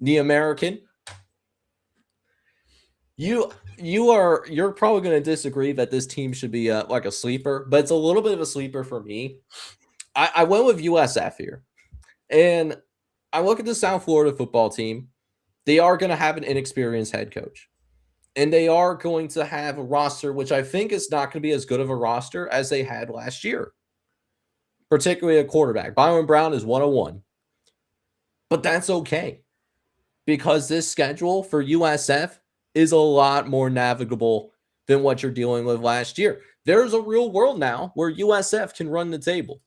the American. You're probably going to disagree that this team should be like a sleeper, but it's a little bit of a sleeper for me. I went with USF here, and I look at the South Florida football team. They are going to have an inexperienced head coach, and they are going to have a roster which I think is not going to be as good of a roster as they had last year, particularly a quarterback. Byron Brown is 101, but that's okay because this schedule for USF is a lot more navigable than what you're dealing with last year. There's a real world now where USF can run the table,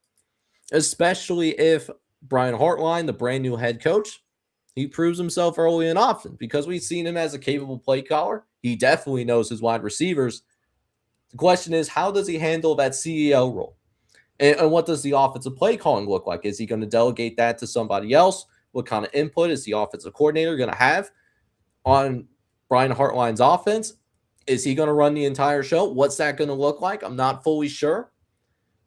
especially if Brian Hartline, the brand new head coach, he proves himself early and often because we've seen him as a capable play caller. He definitely knows his wide receivers. The question is, how does he handle that CEO role? And what does the offensive play calling look like? Is he going to delegate that to somebody else? What kind of input is the offensive coordinator going to have on Brian Hartline's offense? Is he going to run the entire show? What's that going to look like? I'm not fully sure.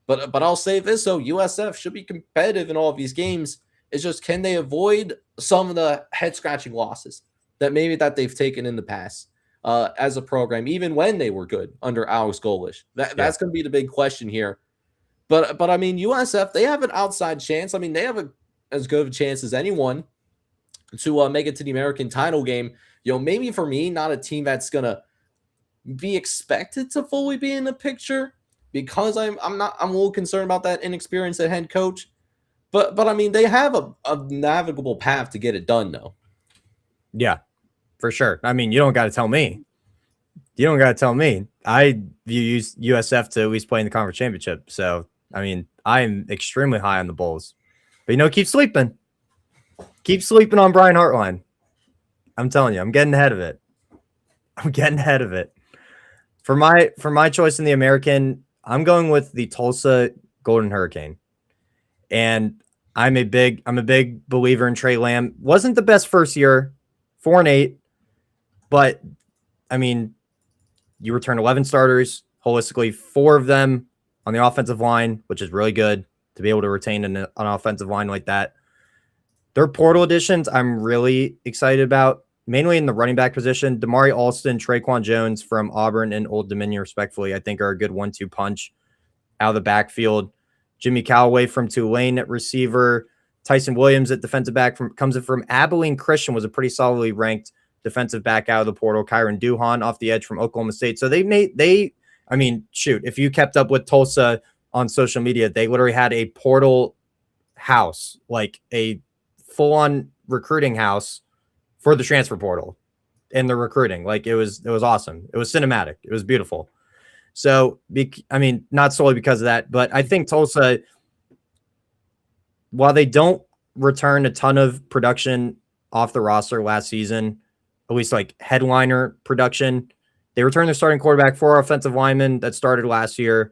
But I'll say this, so USF should be competitive in all of these games. It's just, can they avoid some of the head-scratching losses that they've taken in the past as a program, even when they were good under Alex Golesh? That's going to be the big question here. But I mean, USF, they have an outside chance. I mean, they have as good of a chance as anyone to make it to the American title game. Maybe for me, not a team that's going to be expected to fully be in the picture because I'm a little concerned about that inexperienced head coach. But I mean, they have a navigable path to get it done, though. Yeah, for sure. I mean, you don't got to tell me. I view USF to at least play in the conference championship. So, I mean, I'm extremely high on the Bulls. But, keep sleeping. Keep sleeping on Brian Hartline. I'm telling you, I'm getting ahead of it. For my choice in the American, I'm going with the Tulsa Golden Hurricane. And I'm a big believer in Trey Lamb. Wasn't the best first year, 4-8, but I mean, you return 11 starters, holistically 4 of them on the offensive line, which is really good to be able to retain an offensive line like that. Their portal additions, I'm really excited about, mainly in the running back position. Damari Alston, Traquan Jones from Auburn and Old Dominion, respectfully, I think are a good 1-2 punch out of the backfield. Jimmy Callaway from Tulane at receiver. Tyson Williams at defensive back comes in from Abilene Christian, was a pretty solidly ranked defensive back out of the portal. Kyron Duhan off the edge from Oklahoma State. So if you kept up with Tulsa on social media, they literally had a portal house, like a full-on recruiting house for the transfer portal and the recruiting. Like it was awesome. It was cinematic. It was beautiful. So, not solely because of that, but I think Tulsa, while they don't return a ton of production off the roster last season, at least like headliner production, they returned their starting quarterback, 4 offensive linemen that started last year.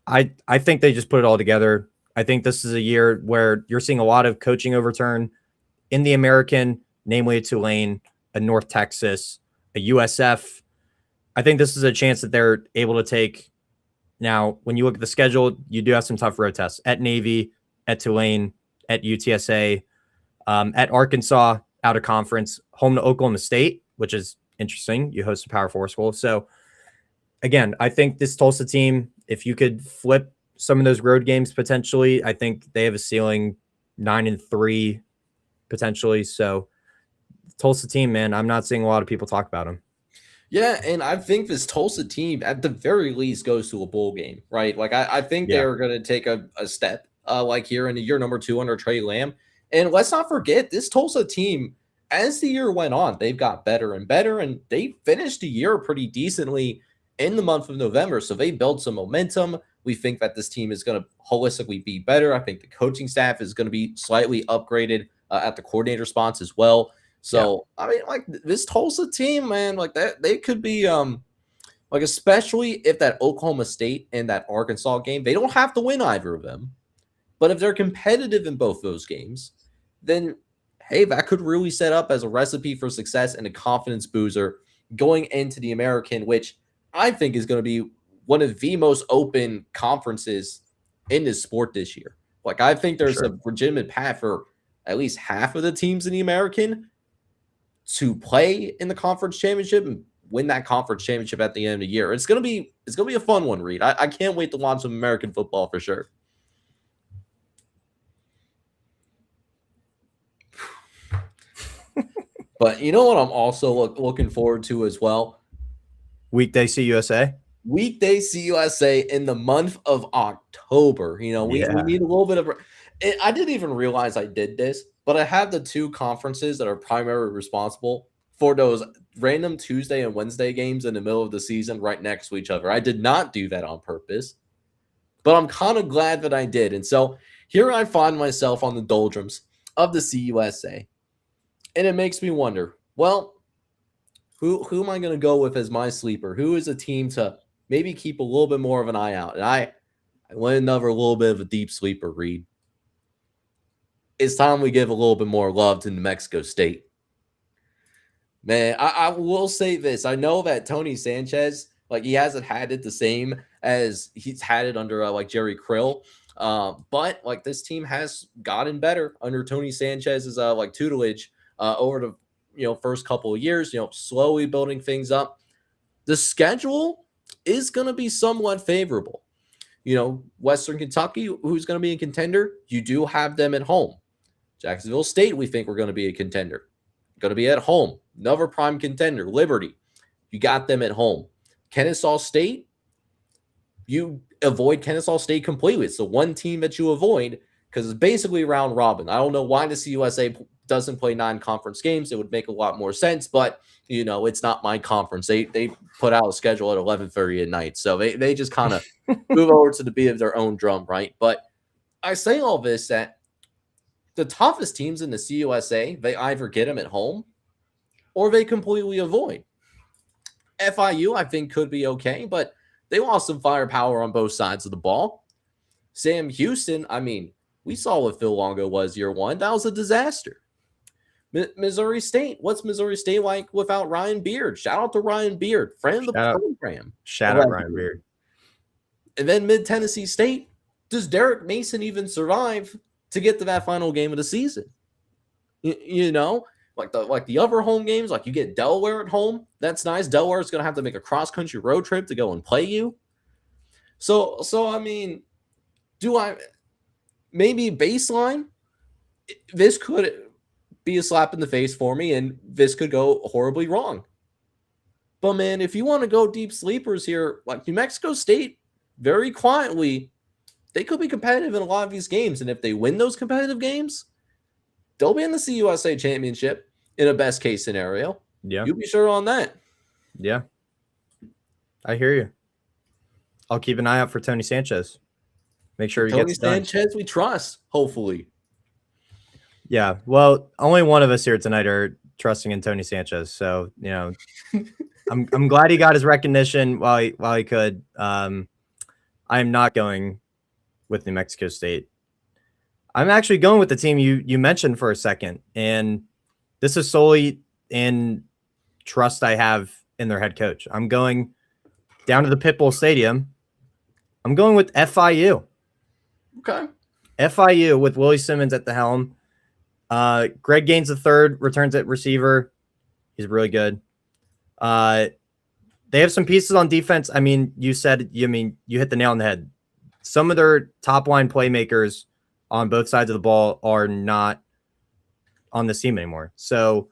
I think they just put it all together. I think this is a year where you're seeing a lot of coaching overturn in the American, namely a Tulane, a North Texas, a USF. I think this is a chance that they're able to take. Now, when you look at the schedule, you do have some tough road tests at Navy, at Tulane, at UTSA, at Arkansas, out of conference, home to Oklahoma State, which is interesting. You host a Power 4 school. So, again, I think this Tulsa team, if you could flip some of those road games potentially, I think they have a ceiling 9-3 potentially. So, Tulsa team, man, I'm not seeing a lot of people talk about them. Yeah, and I think this Tulsa team, at the very least, goes to a bowl game, right? Like, I think they're going to take a step, like here in the year number 2 under Trey Lamb. And let's not forget, this Tulsa team as the year went on, they've got better and better, and they finished the year pretty decently in the month of November. So they built some momentum. We think that this team is going to holistically be better. I think the coaching staff is going to be slightly upgraded at the coordinator spots as well. So, I mean, like this Tulsa team, man, like that, they could be, like, especially if that Oklahoma State and that Arkansas game, they don't have to win either of them. But if they're competitive in both those games, then hey, that could really set up as a recipe for success and a confidence booster going into the American, which I think is going to be one of the most open conferences in this sport this year. Like, I think there's a legitimate path for at least half of the teams in the American to play in the conference championship and win that conference championship at the end of the year. It's gonna be a fun one, Reed. I can't wait to watch some American football for sure. But you know what I'm also looking forward to as well? Weekday CUSA? Weekday CUSA in the month of October. You know, we need a little bit of – I didn't even realize I did this, but I have the two conferences that are primarily responsible for those random Tuesday and Wednesday games in the middle of the season right next to each other. I did not do that on purpose, but I'm kind of glad that I did. And so here I find myself on the doldrums of the CUSA. And it makes me wonder, well, who am I going to go with as my sleeper? Who is a team to maybe keep a little bit more of an eye out? And I went another little bit of a deep sleeper, Reed. It's time we give a little bit more love to New Mexico State. Man, I will say this. I know that Tony Sanchez, like, he hasn't had it the same as he's had it under like Jerry Krill. But like this team has gotten better under Tony Sanchez's like tutelage over the first couple of years, slowly building things up. The schedule is going to be somewhat favorable. Western Kentucky, who's going to be a contender, you do have them at home. Jacksonville State, we think we're going to be a contender. Going to be at home. Another prime contender, Liberty. You got them at home. Kennesaw State, you avoid Kennesaw State completely. It's the one team that you avoid because it's basically round robin. I don't know why the CUSA doesn't play non-conference games. It would make a lot more sense, but it's not my conference. They put out a schedule at 11:30 at night, so they just kind of move over to the beat of their own drum, right? But I say all this that the toughest teams in the CUSA, they either get them at home or they completely avoid. FIU, I think, could be okay, but they lost some firepower on both sides of the ball. Sam Houston, I mean, we saw what Phil Longo was year one. That was a disaster. Missouri State, what's Missouri State like without Ryan Beard? Shout out to Ryan Beard, friend of the program. Shout out Ryan Beard. And then Mid-Tennessee State, does Derek Mason even survive to get to that final game of the season? Like the other home games, like you get Delaware at home. That's nice. Delaware is going to have to make a cross-country road trip to go and play you. So I mean, maybe baseline, this could be a slap in the face for me, and this could go horribly wrong. But man, if you want to go deep sleepers here, like New Mexico State, very quietly, they could be competitive in a lot of these games. And if they win those competitive games, they'll be in the CUSA championship in a best case scenario. Yeah. You be sure on that. Yeah. I hear you. I'll keep an eye out for Tony Sanchez. Make sure he gets done. Tony Sanchez, we trust, hopefully. Yeah. Well, only one of us here tonight are trusting in Tony Sanchez. So, I'm glad he got his recognition while he could. I'm not going with New Mexico State. I'm actually going with the team you mentioned for a second, and this is solely in trust I have in their head coach. I'm going down to the Pitbull Stadium. I'm going with FIU. Okay. FIU with Willie Simmons at the helm. Greg Gaines III returns at receiver. He's really good. They have some pieces on defense. I mean, you hit the nail on the head. Some of their top line playmakers on both sides of the ball are not on the team anymore. So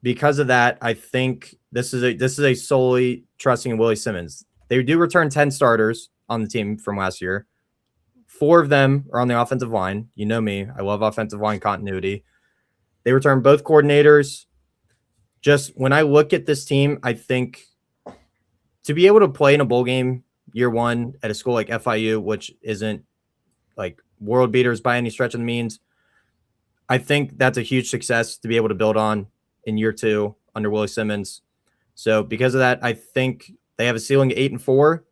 because of that, I think this is a solely trusting in Willie Simmons. They do return 10 starters on the team from last year. 4 of them are on the offensive line. You know me. I love offensive line continuity. They returned both coordinators. Just when I look at this team, I think to be able to play in a bowl game year one at a school like FIU, which isn't like world beaters by any stretch of the means, I think that's a huge success to be able to build on in year two under Willie Simmons. So because of that, I think they have a ceiling of 8-4.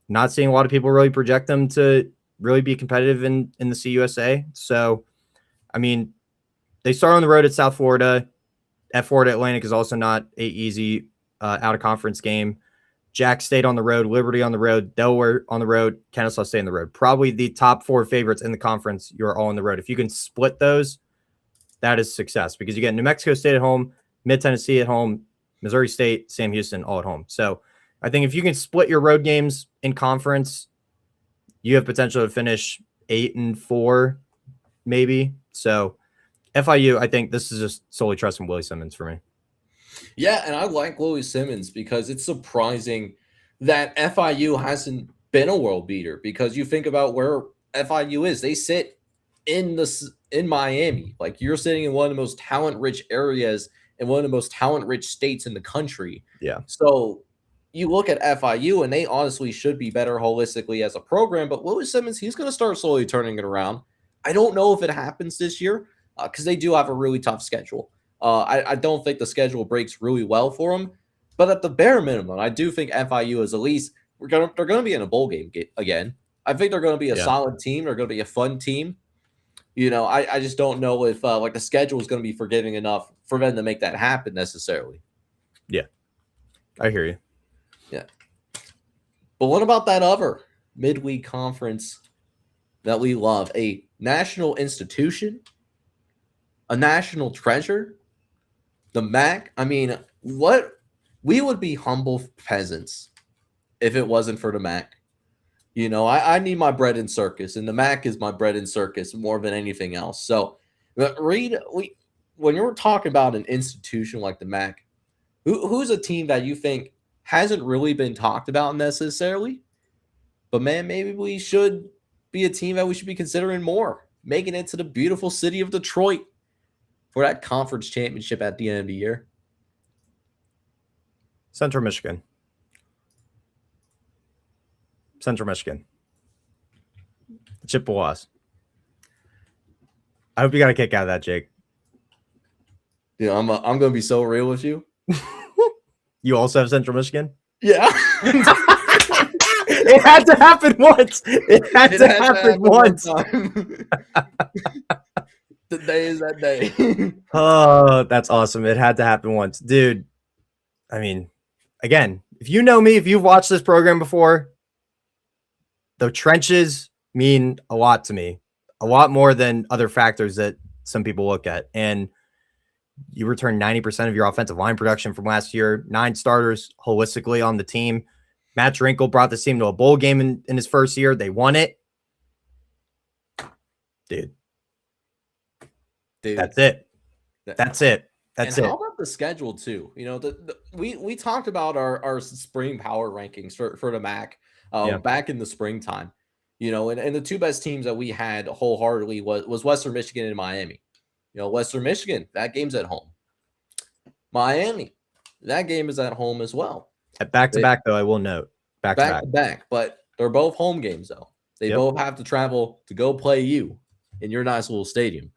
Not seeing a lot of people really project them to really be competitive in the CUSA. So, I mean, they start on the road at South Florida. At Florida Atlantic is also not an easy out-of-conference game. Jack State on the road, Liberty on the road, Delaware on the road, Kennesaw State on the road. Probably the top 4 favorites in the conference, you're all on the road. If you can split those, that is success because you get New Mexico State at home, Mid-Tennessee at home, Missouri State, Sam Houston all at home. So I think if you can split your road games in conference, you have potential to finish 8-4 maybe. So FIU, I think this is just solely trusting Willie Simmons for me. Yeah, and I like Willie Simmons because it's surprising that FIU hasn't been a world beater because you think about where FIU is. They sit in Miami. Like you're sitting in one of the most talent-rich areas in one of the most talent-rich states in the country. Yeah. So you look at FIU, and they honestly should be better holistically as a program. But Willie Simmons, he's going to start slowly turning it around. I don't know if it happens this year because they do have a really tough schedule. I don't think the schedule breaks really well for them. But at the bare minimum, I do think FIU is at least they're going to be in a bowl game again. I think they're going to be a solid team. They're going to be a fun team. You know, I just don't know if like the schedule is going to be forgiving enough for them to make that happen necessarily. Yeah, I hear you. Yeah. But what about that other midweek conference that we love? A national institution, a national treasure, the MAC. I mean, what we would be humble peasants if it wasn't for the MAC. You know, I need my bread and circus, and the MAC is my bread and circus more than anything else. So, Reed, when you're talking about an institution like the MAC, who's a team that you think hasn't really been talked about necessarily, but man, maybe we should be a team that we should be considering more, making it to the beautiful city of Detroit for that conference championship at the end of the year? Central Michigan. The Chippewas. I hope you got a kick out of that, Jake. Yeah, I'm going to be so real with you. You also have Central Michigan? Yeah. It had to happen once. It had to happen once. The day is that day. Oh, that's awesome. It had to happen once. Dude, I mean, again, if you know me, if you've watched this program before, the trenches mean a lot to me, a lot more than other factors that some people look at. And you return 90% of your offensive line production from last year, 9 starters holistically on the team. Matt Drinkle brought this team to a bowl game in his first year. They won it. Dude. That's it. That's it. That's and it. How about the schedule too? You know, we talked about our spring power rankings for the MAC back in the springtime. You know, and the 2 best teams that we had wholeheartedly was Western Michigan and Miami. You know, Western Michigan, that game's at home. Miami, that game is at home as well. At back-to-back, though, I will note. Back-to-back. But they're both home games, though. They both have to travel to go play you in your nice little stadium.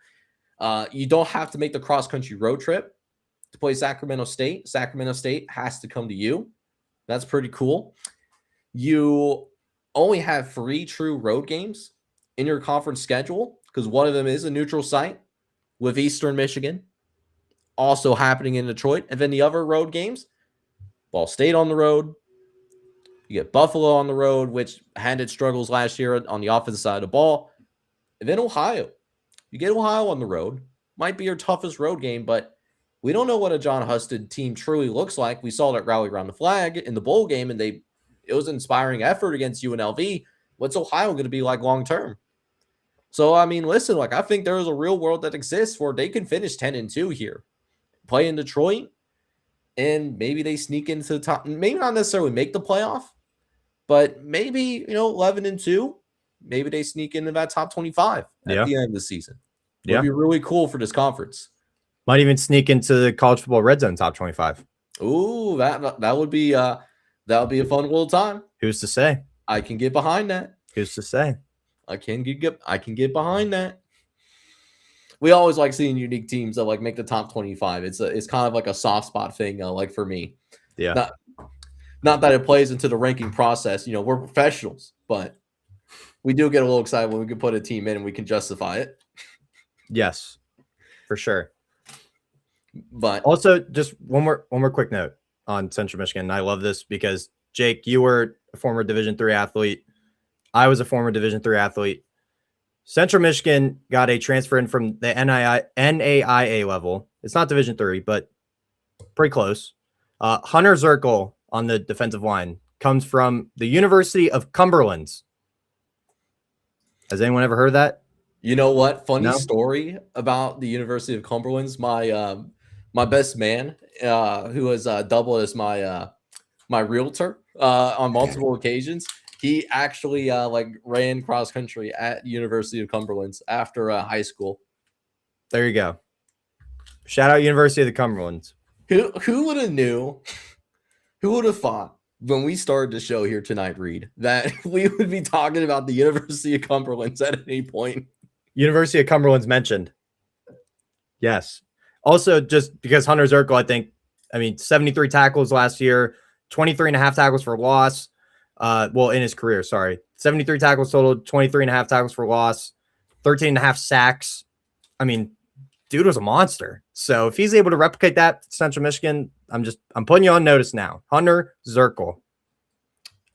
You don't have to make the cross-country road trip to play Sacramento State. Sacramento State has to come to you. That's pretty cool. You only have 3 true road games in your conference schedule because one of them is a neutral site with Eastern Michigan also happening in Detroit. And then the other road games, Ball State on the road. You get Buffalo on the road, which had its struggles last year on the offensive side of the ball. And then Ohio. You get Ohio on the road. Might be your toughest road game, but we don't know what a John Husted team truly looks like. We saw that rally around the flag in the bowl game, and it was an inspiring effort against UNLV. What's Ohio going to be like long term? So, I mean, listen, like I think there is a real world that exists where they can finish 10-2 here, play in Detroit, and maybe they sneak into the top. Maybe not necessarily make the playoff, but maybe 11-2. Maybe they sneak into that top 25 at the end of the season. Would be really cool for this conference. Might even sneak into the college football red zone top 25. Ooh, that would be a fun little time. Who's to say? I can get behind that. Who's to say? I can get behind that. We always like seeing unique teams that like make the top 25. It's kind of like a soft spot thing, like for me. Yeah. Not that it plays into the ranking process. You know, we're professionals, but we do get a little excited when we can put a team in and we can justify it. Yes, for sure. But also, just one more quick note on Central Michigan. I love this because Jake, you were a former Division III athlete. I was a former Division III athlete. Central Michigan got a transfer in from the NAIA level. It's not Division III, but pretty close. Hunter Zirkle on the defensive line comes from the University of Cumberland. Has anyone ever heard that? You know what? Funny story about the University of Cumberland's my best man, who has doubled as my realtor on multiple occasions. He actually ran cross country at University of Cumberland after high school. There you go. Shout out University of the Cumberlands. Who would have knew? Who would have thought when we started the show here tonight, Reed, that we would be talking about the University of Cumberland at any point? University of Cumberland's mentioned. Yes. Also, just because Hunter Zirkle, 73 tackles last year, 23 and a half tackles for loss. In his career, sorry. 73 tackles total, 23 and a half tackles for loss, 13 and a half sacks. I mean, dude was a monster. So if he's able to replicate that Central Michigan, I'm putting you on notice now. Hunter Zirkle.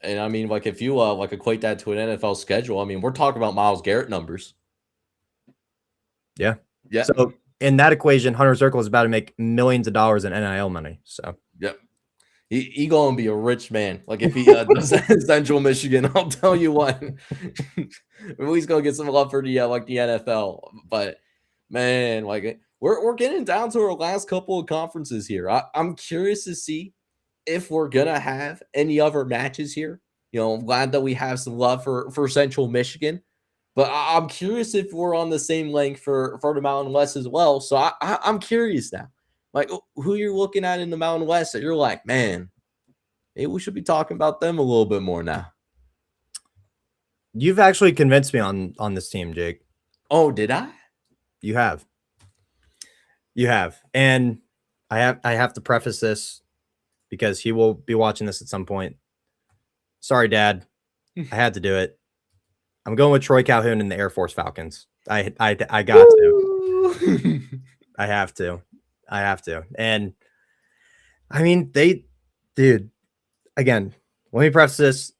And I mean, if you equate that to an NFL schedule, I mean, we're talking about Myles Garrett numbers. Yeah. Yeah. So in that equation, Hunter Zirkle is about to make millions of dollars in NIL money. So yep. He gonna be a rich man. If he does Central Michigan, I'll tell you what. He's gonna get some love for the the NFL. But man, we're getting down to our last couple of conferences here. I'm curious to see if we're gonna have any other matches here. You know, I'm glad that we have some love for Central Michigan, but I'm curious if we're on the same length for the Mountain West as well. So I'm curious now. Who you're looking at in the Mountain West that you're like, man, maybe we should be talking about them a little bit more now. You've actually convinced me on this team, Jake. Oh, did I? You have. And I have to preface this because he will be watching this at some point. Sorry, Dad. I had to do it. I'm going with Troy Calhoun and the Air Force Falcons. I got to. I have to. And I mean, again, let me preface this.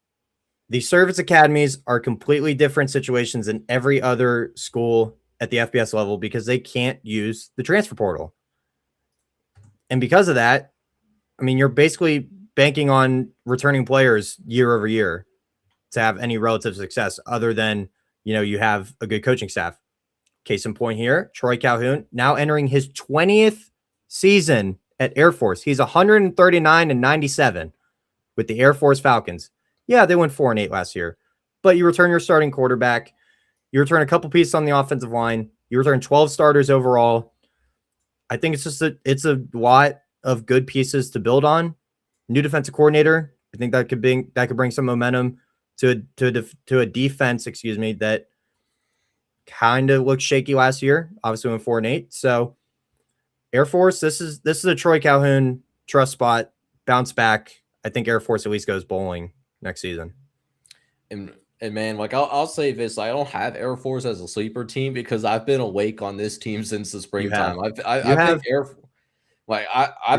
The service academies are completely different situations than every other school at the FBS level because they can't use the transfer portal. And because of that, I mean, you're basically banking on returning players year over year to have any relative success other than, you have a good coaching staff. Case in point here, Troy Calhoun now entering his 20th season at Air Force. He's 139-97 with the Air Force Falcons. Yeah, they went 4-8 last year, but you return your starting quarterback. You return a couple pieces on the offensive line. You return 12 starters overall. I think it's a lot of good pieces to build on. New defensive coordinator. I think that could bring some momentum to a defense, that kind of looked shaky last year. Obviously went 4-8. So Air Force, this is a Troy Calhoun trust spot, bounce back. I think Air Force at least goes bowling next season. And man, I'll say this: I don't have Air Force as a sleeper team because I've been awake on this team since the springtime. I've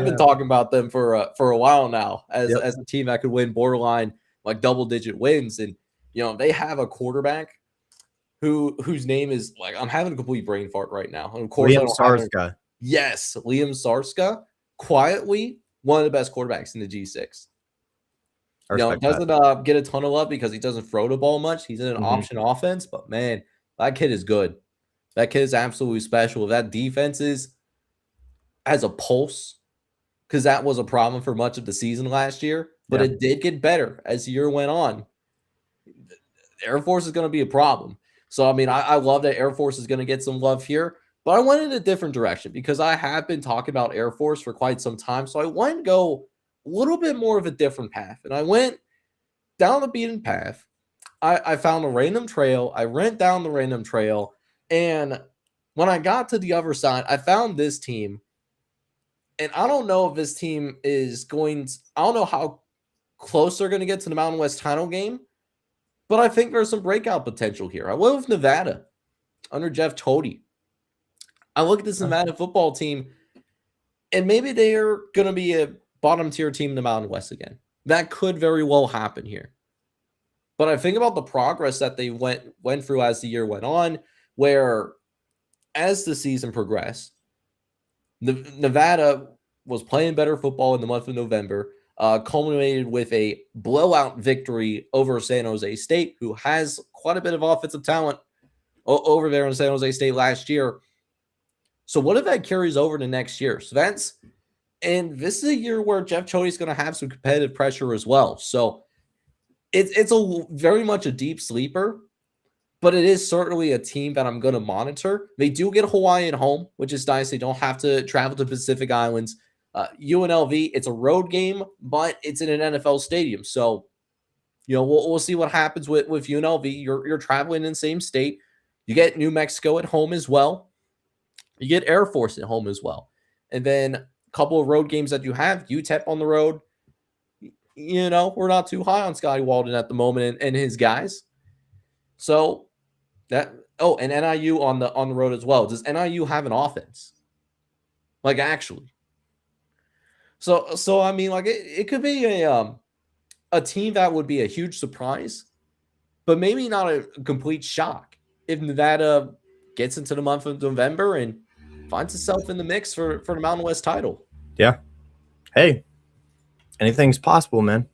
been talking about them for a while now as a team that could win borderline double digit wins, and they have a quarterback whose name is I'm having a complete brain fart right now. And of course, Liam Sarska. Yes, Liam Sarska, quietly one of the best quarterbacks in the G6. Doesn't get a ton of love because he doesn't throw the ball much. He's in an option offense, but man, that kid is good. That kid is absolutely special. If that defense has a pulse, because that was a problem for much of the season last year, but it did get better as the year went on. Air Force is going to be a problem. So, I mean, I love that Air Force is going to get some love here, but I went in a different direction because I have been talking about Air Force for quite some time. So I wanted to go a little bit more of a different path. And I went down the beaten path. I found a random trail. I went down the random trail. And when I got to the other side, I found this team. And I don't know if this team is going to, I don't know how close they're going to get to the Mountain West title game, but I think there's some breakout potential here. I went with Nevada under Jeff Tody. I look at this Nevada football team, and maybe they are going to be a bottom tier team in the Mountain West again. That could very well happen here. But I think about the progress that they went through as the year went on, where as the season progressed, Nevada was playing better football in the month of November, culminated with a blowout victory over San Jose State, who has quite a bit of offensive talent over there in San Jose State last year. So what if that carries over to next year? So and this is a year where Jeff Tody is going to have some competitive pressure as well. So it's a very much a deep sleeper, but it is certainly a team that I'm going to monitor. They do get Hawaii at home, which is nice. They don't have to travel to Pacific Islands. UNLV, it's a road game, but it's in an NFL stadium. So, we'll see what happens with UNLV. You're traveling in the same state. You get New Mexico at home as well. You get Air Force at home as well. And then a couple of road games that you have, UTEP on the road. We're not too high on Scotty Walden at the moment and his guys. So and NIU on the road as well. Does NIU have an offense? Like actually. So I mean, like it could be a team that would be a huge surprise, but maybe not a complete shock if Nevada gets into the month of November and finds itself in the mix for the Mountain West title. Yeah. Hey, anything's possible, man.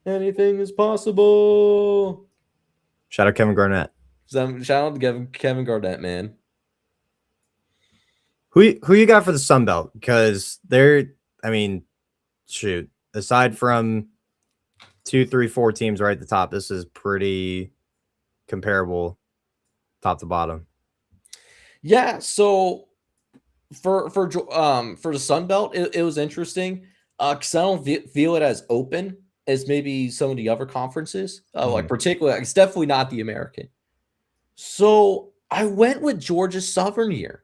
Anything is possible. Shout out Kevin Garnett. Shout out to Kevin Garnett, man. Who you got for the Sun Belt? Because aside from 2, 3, 4 teams right at the top, this is pretty comparable top to bottom. Yeah, so for the Sun Belt, it was interesting because I don't feel it as open as maybe some of the other conferences. Like particularly, it's definitely not the American. So I went with Georgia Southern here.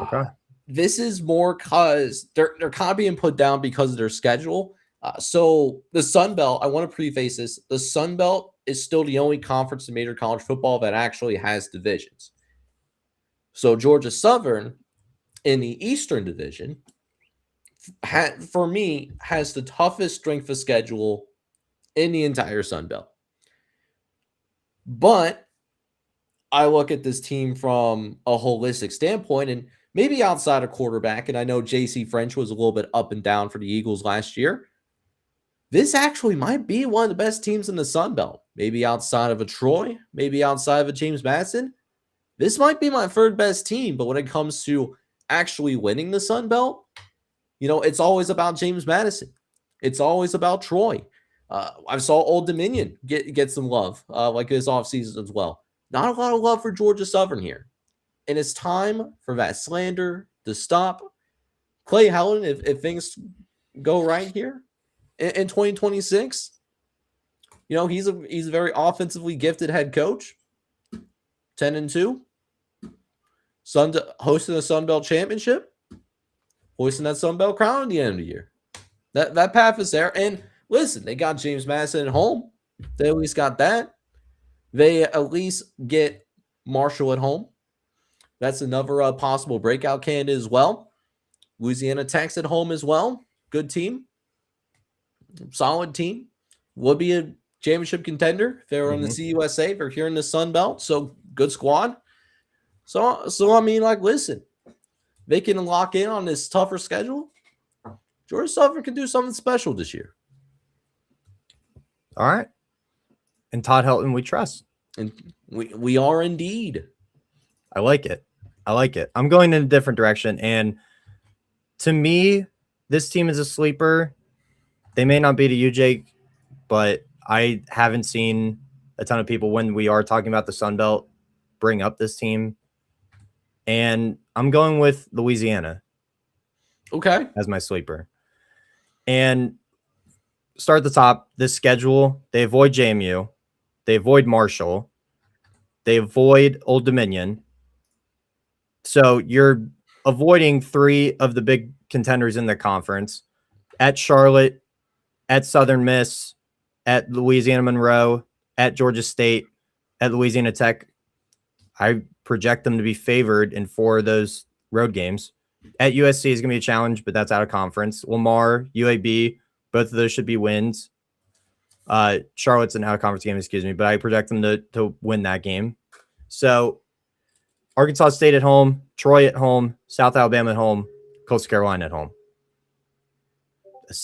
Okay. This is more because they're kind of being put down because of their schedule. So the Sun Belt, I want to preface this. The Sun Belt is still the only conference in major college football that actually has divisions. So Georgia Southern in the Eastern Division, for me, has the toughest strength of schedule in the entire Sun Belt. But I look at this team from a holistic standpoint, and maybe outside of quarterback, and I know J.C. French was a little bit up and down for the Eagles last year. This actually might be one of the best teams in the Sun Belt. Maybe outside of a Troy, maybe outside of a James Madison. This might be my third best team, but when it comes to actually winning the Sun Belt, it's always about James Madison. It's always about Troy. I saw Old Dominion get some love like this offseason as well. Not a lot of love for Georgia Southern here. And it's time for that slander to stop. Clay Helland, if things go right here in 2026, he's a very offensively gifted head coach. 10-2. Hosting a Sun Belt championship. Hoisting that Sun Belt crown at the end of the year. That path is there. And listen, they got James Madison at home. They at least got that. They at least get Marshall at home. That's another possible breakout candidate as well. Louisiana Tech's at home as well. Good team. Solid team. Would be a championship contender if they were in the CUSA. They're here in the Sun Belt. So good squad. So I mean, like, listen, they can lock in on this tougher schedule. Georgia Southern can do something special this year. All right. And Todd Helton, we trust. And we are indeed. I like it. I'm going in a different direction. And to me, this team is a sleeper. They may not be to you, Jake, but I haven't seen a ton of people when we are talking about the Sun Belt bring up this team. And I'm going with Louisiana. Okay. As my sleeper. And start at the top. This schedule, they avoid JMU. They avoid Marshall. They avoid Old Dominion. So you're avoiding 3 of the big contenders in the conference. At Charlotte, at Southern Miss, at Louisiana Monroe, at Georgia State, at Louisiana Tech. I project them to be favored in 4 of those road games. At USC is going to be a challenge, but that's out of conference. Lamar, UAB, both of those should be wins. Charlotte's an out of conference game, excuse me, but I project them to win that game. So Arkansas State at home, Troy at home, South Alabama at home, Coastal Carolina at home.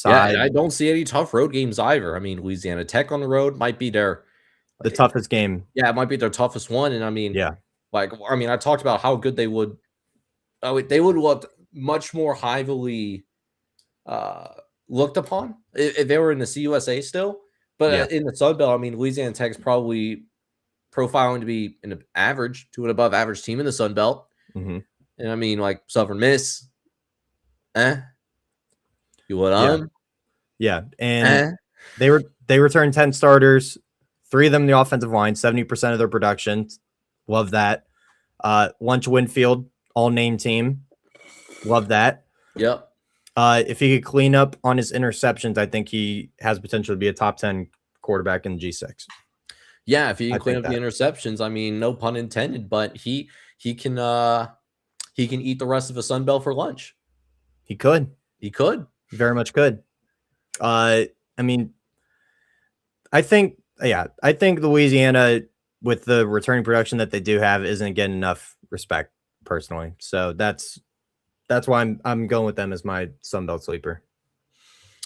Yeah, I don't see any tough road games either. I mean, Louisiana Tech on the road might be the toughest game. Yeah, it might be their toughest one. And I mean, I talked about how good they would. They would look much more heavily looked upon if they were in the CUSA still. But in the Sun Belt, I mean, Louisiana Tech is probably profiling to be an average to an above average team in the Sun Belt. Mm-hmm. And I mean, like Southern Miss, you what? And they returned 10 starters, 3 of them in the offensive line, 70% of their production. Love that. Lunch Winfield, all name team. Love that. Yep. If he could clean up on his interceptions, I think he has potential to be a top 10 quarterback in the G6. Yeah, if he can clean up the interceptions, I mean, no pun intended, but he can eat the rest of a Sun Belt for lunch. He could. He very much could. I mean, I think Louisiana, with the returning production that they do have, isn't getting enough respect personally. So that's why I'm going with them as my Sun Belt sleeper.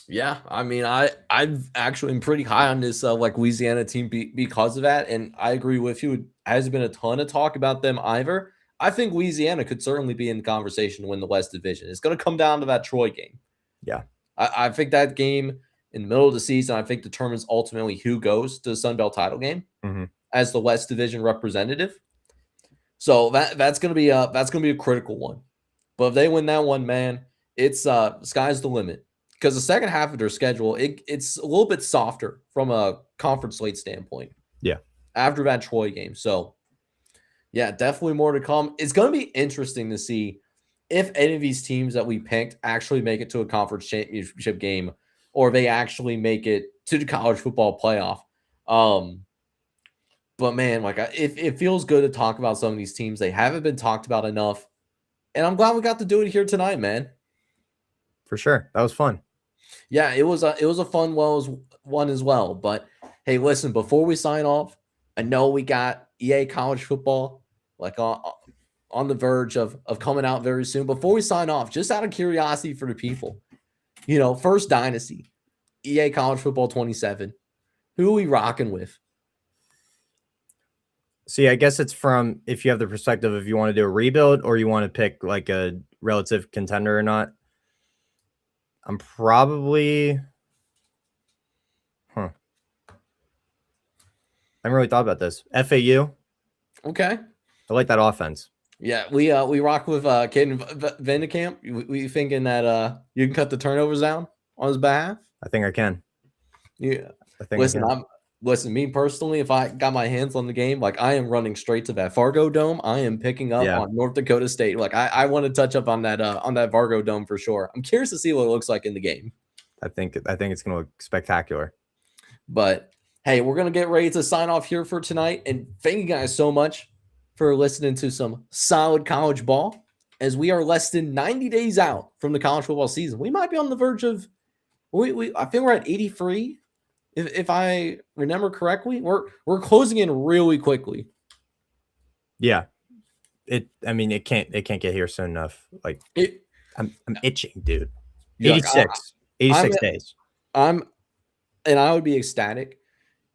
Yeah, I mean, I've actually been pretty high on this Louisiana team because of that, and I agree with you. It hasn't been a ton of talk about them either. I think Louisiana could certainly be in the conversation to win the West Division. It's going to come down to that Troy game. Yeah, I think that game in the middle of the season, I think determines ultimately who goes to the Sun Belt title game as the West Division representative. So that's going to be a critical one. But if they win that one, man, it's sky's the limit. Because the second half of their schedule, it's a little bit softer from a conference slate standpoint. Yeah. After that Troy game. So, yeah, definitely more to come. It's going to be interesting to see if any of these teams that we picked actually make it to a conference championship game or they actually make it to the college football playoff. But, man, it feels good to talk about some of these teams. They haven't been talked about enough. And I'm glad we got to do it here tonight, man. For sure. That was fun. Yeah, it was a fun one as well. But hey, listen, before we sign off, I know we got EA college football on the verge of coming out very soon. Before we sign off, just out of curiosity for the people, First Dynasty, EA college football 27. Who are we rocking with? See, I guess it's from if you have the perspective if you want to do a rebuild or you want to pick like a relative contender or not. I'm probably, I haven't really thought about this. FAU. Okay. I like that offense. Yeah, we rock with Caden Vandekamp. We thinking that you can cut the turnovers down on his behalf? I think I can. Yeah. Listen, me personally, if I got my hands on the game, I am running straight to that Fargo Dome. I am picking up on North Dakota State. I want to touch up on that Fargo Dome for sure. I'm curious to see what it looks like in the game. I think it's going to look spectacular. But hey, we're going to get ready to sign off here for tonight. And thank you guys so much for listening to some solid college ball. As we are less than 90 days out from the college football season, we might be on the verge of. I think we're at 83. If I remember correctly, we're closing in really quickly. Yeah, it can't get here soon enough. I'm itching, dude. 86 days. I would be ecstatic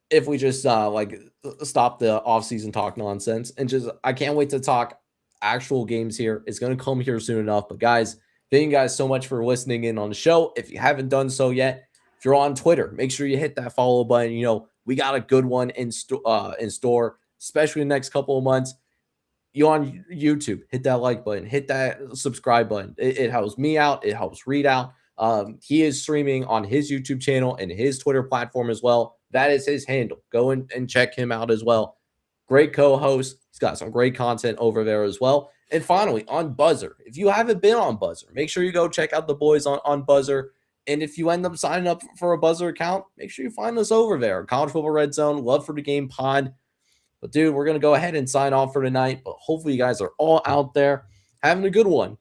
if we just stop the offseason talk nonsense and I can't wait to talk actual games here. It's gonna come here soon enough. But guys, thank you guys so much for listening in on the show. If you haven't done so yet. If you're on Twitter, make sure you hit that follow button. We got a good one in store, especially in the next couple of months. You on YouTube, hit that like button, hit that subscribe button. It helps me out. It helps Reed out. He is streaming on his YouTube channel and his Twitter platform as well. That is his handle. Go and check him out as well. Great co-host. He's got some great content over there as well. And finally, on Buzzer. If you haven't been on Buzzer, make sure you go check out the boys on Buzzer. And if you end up signing up for a Buzzer account, make sure you find us over there. College Football Red Zone, Love for the Game Pod. But, dude, we're going to go ahead and sign off for tonight. But hopefully you guys are all out there having a good one.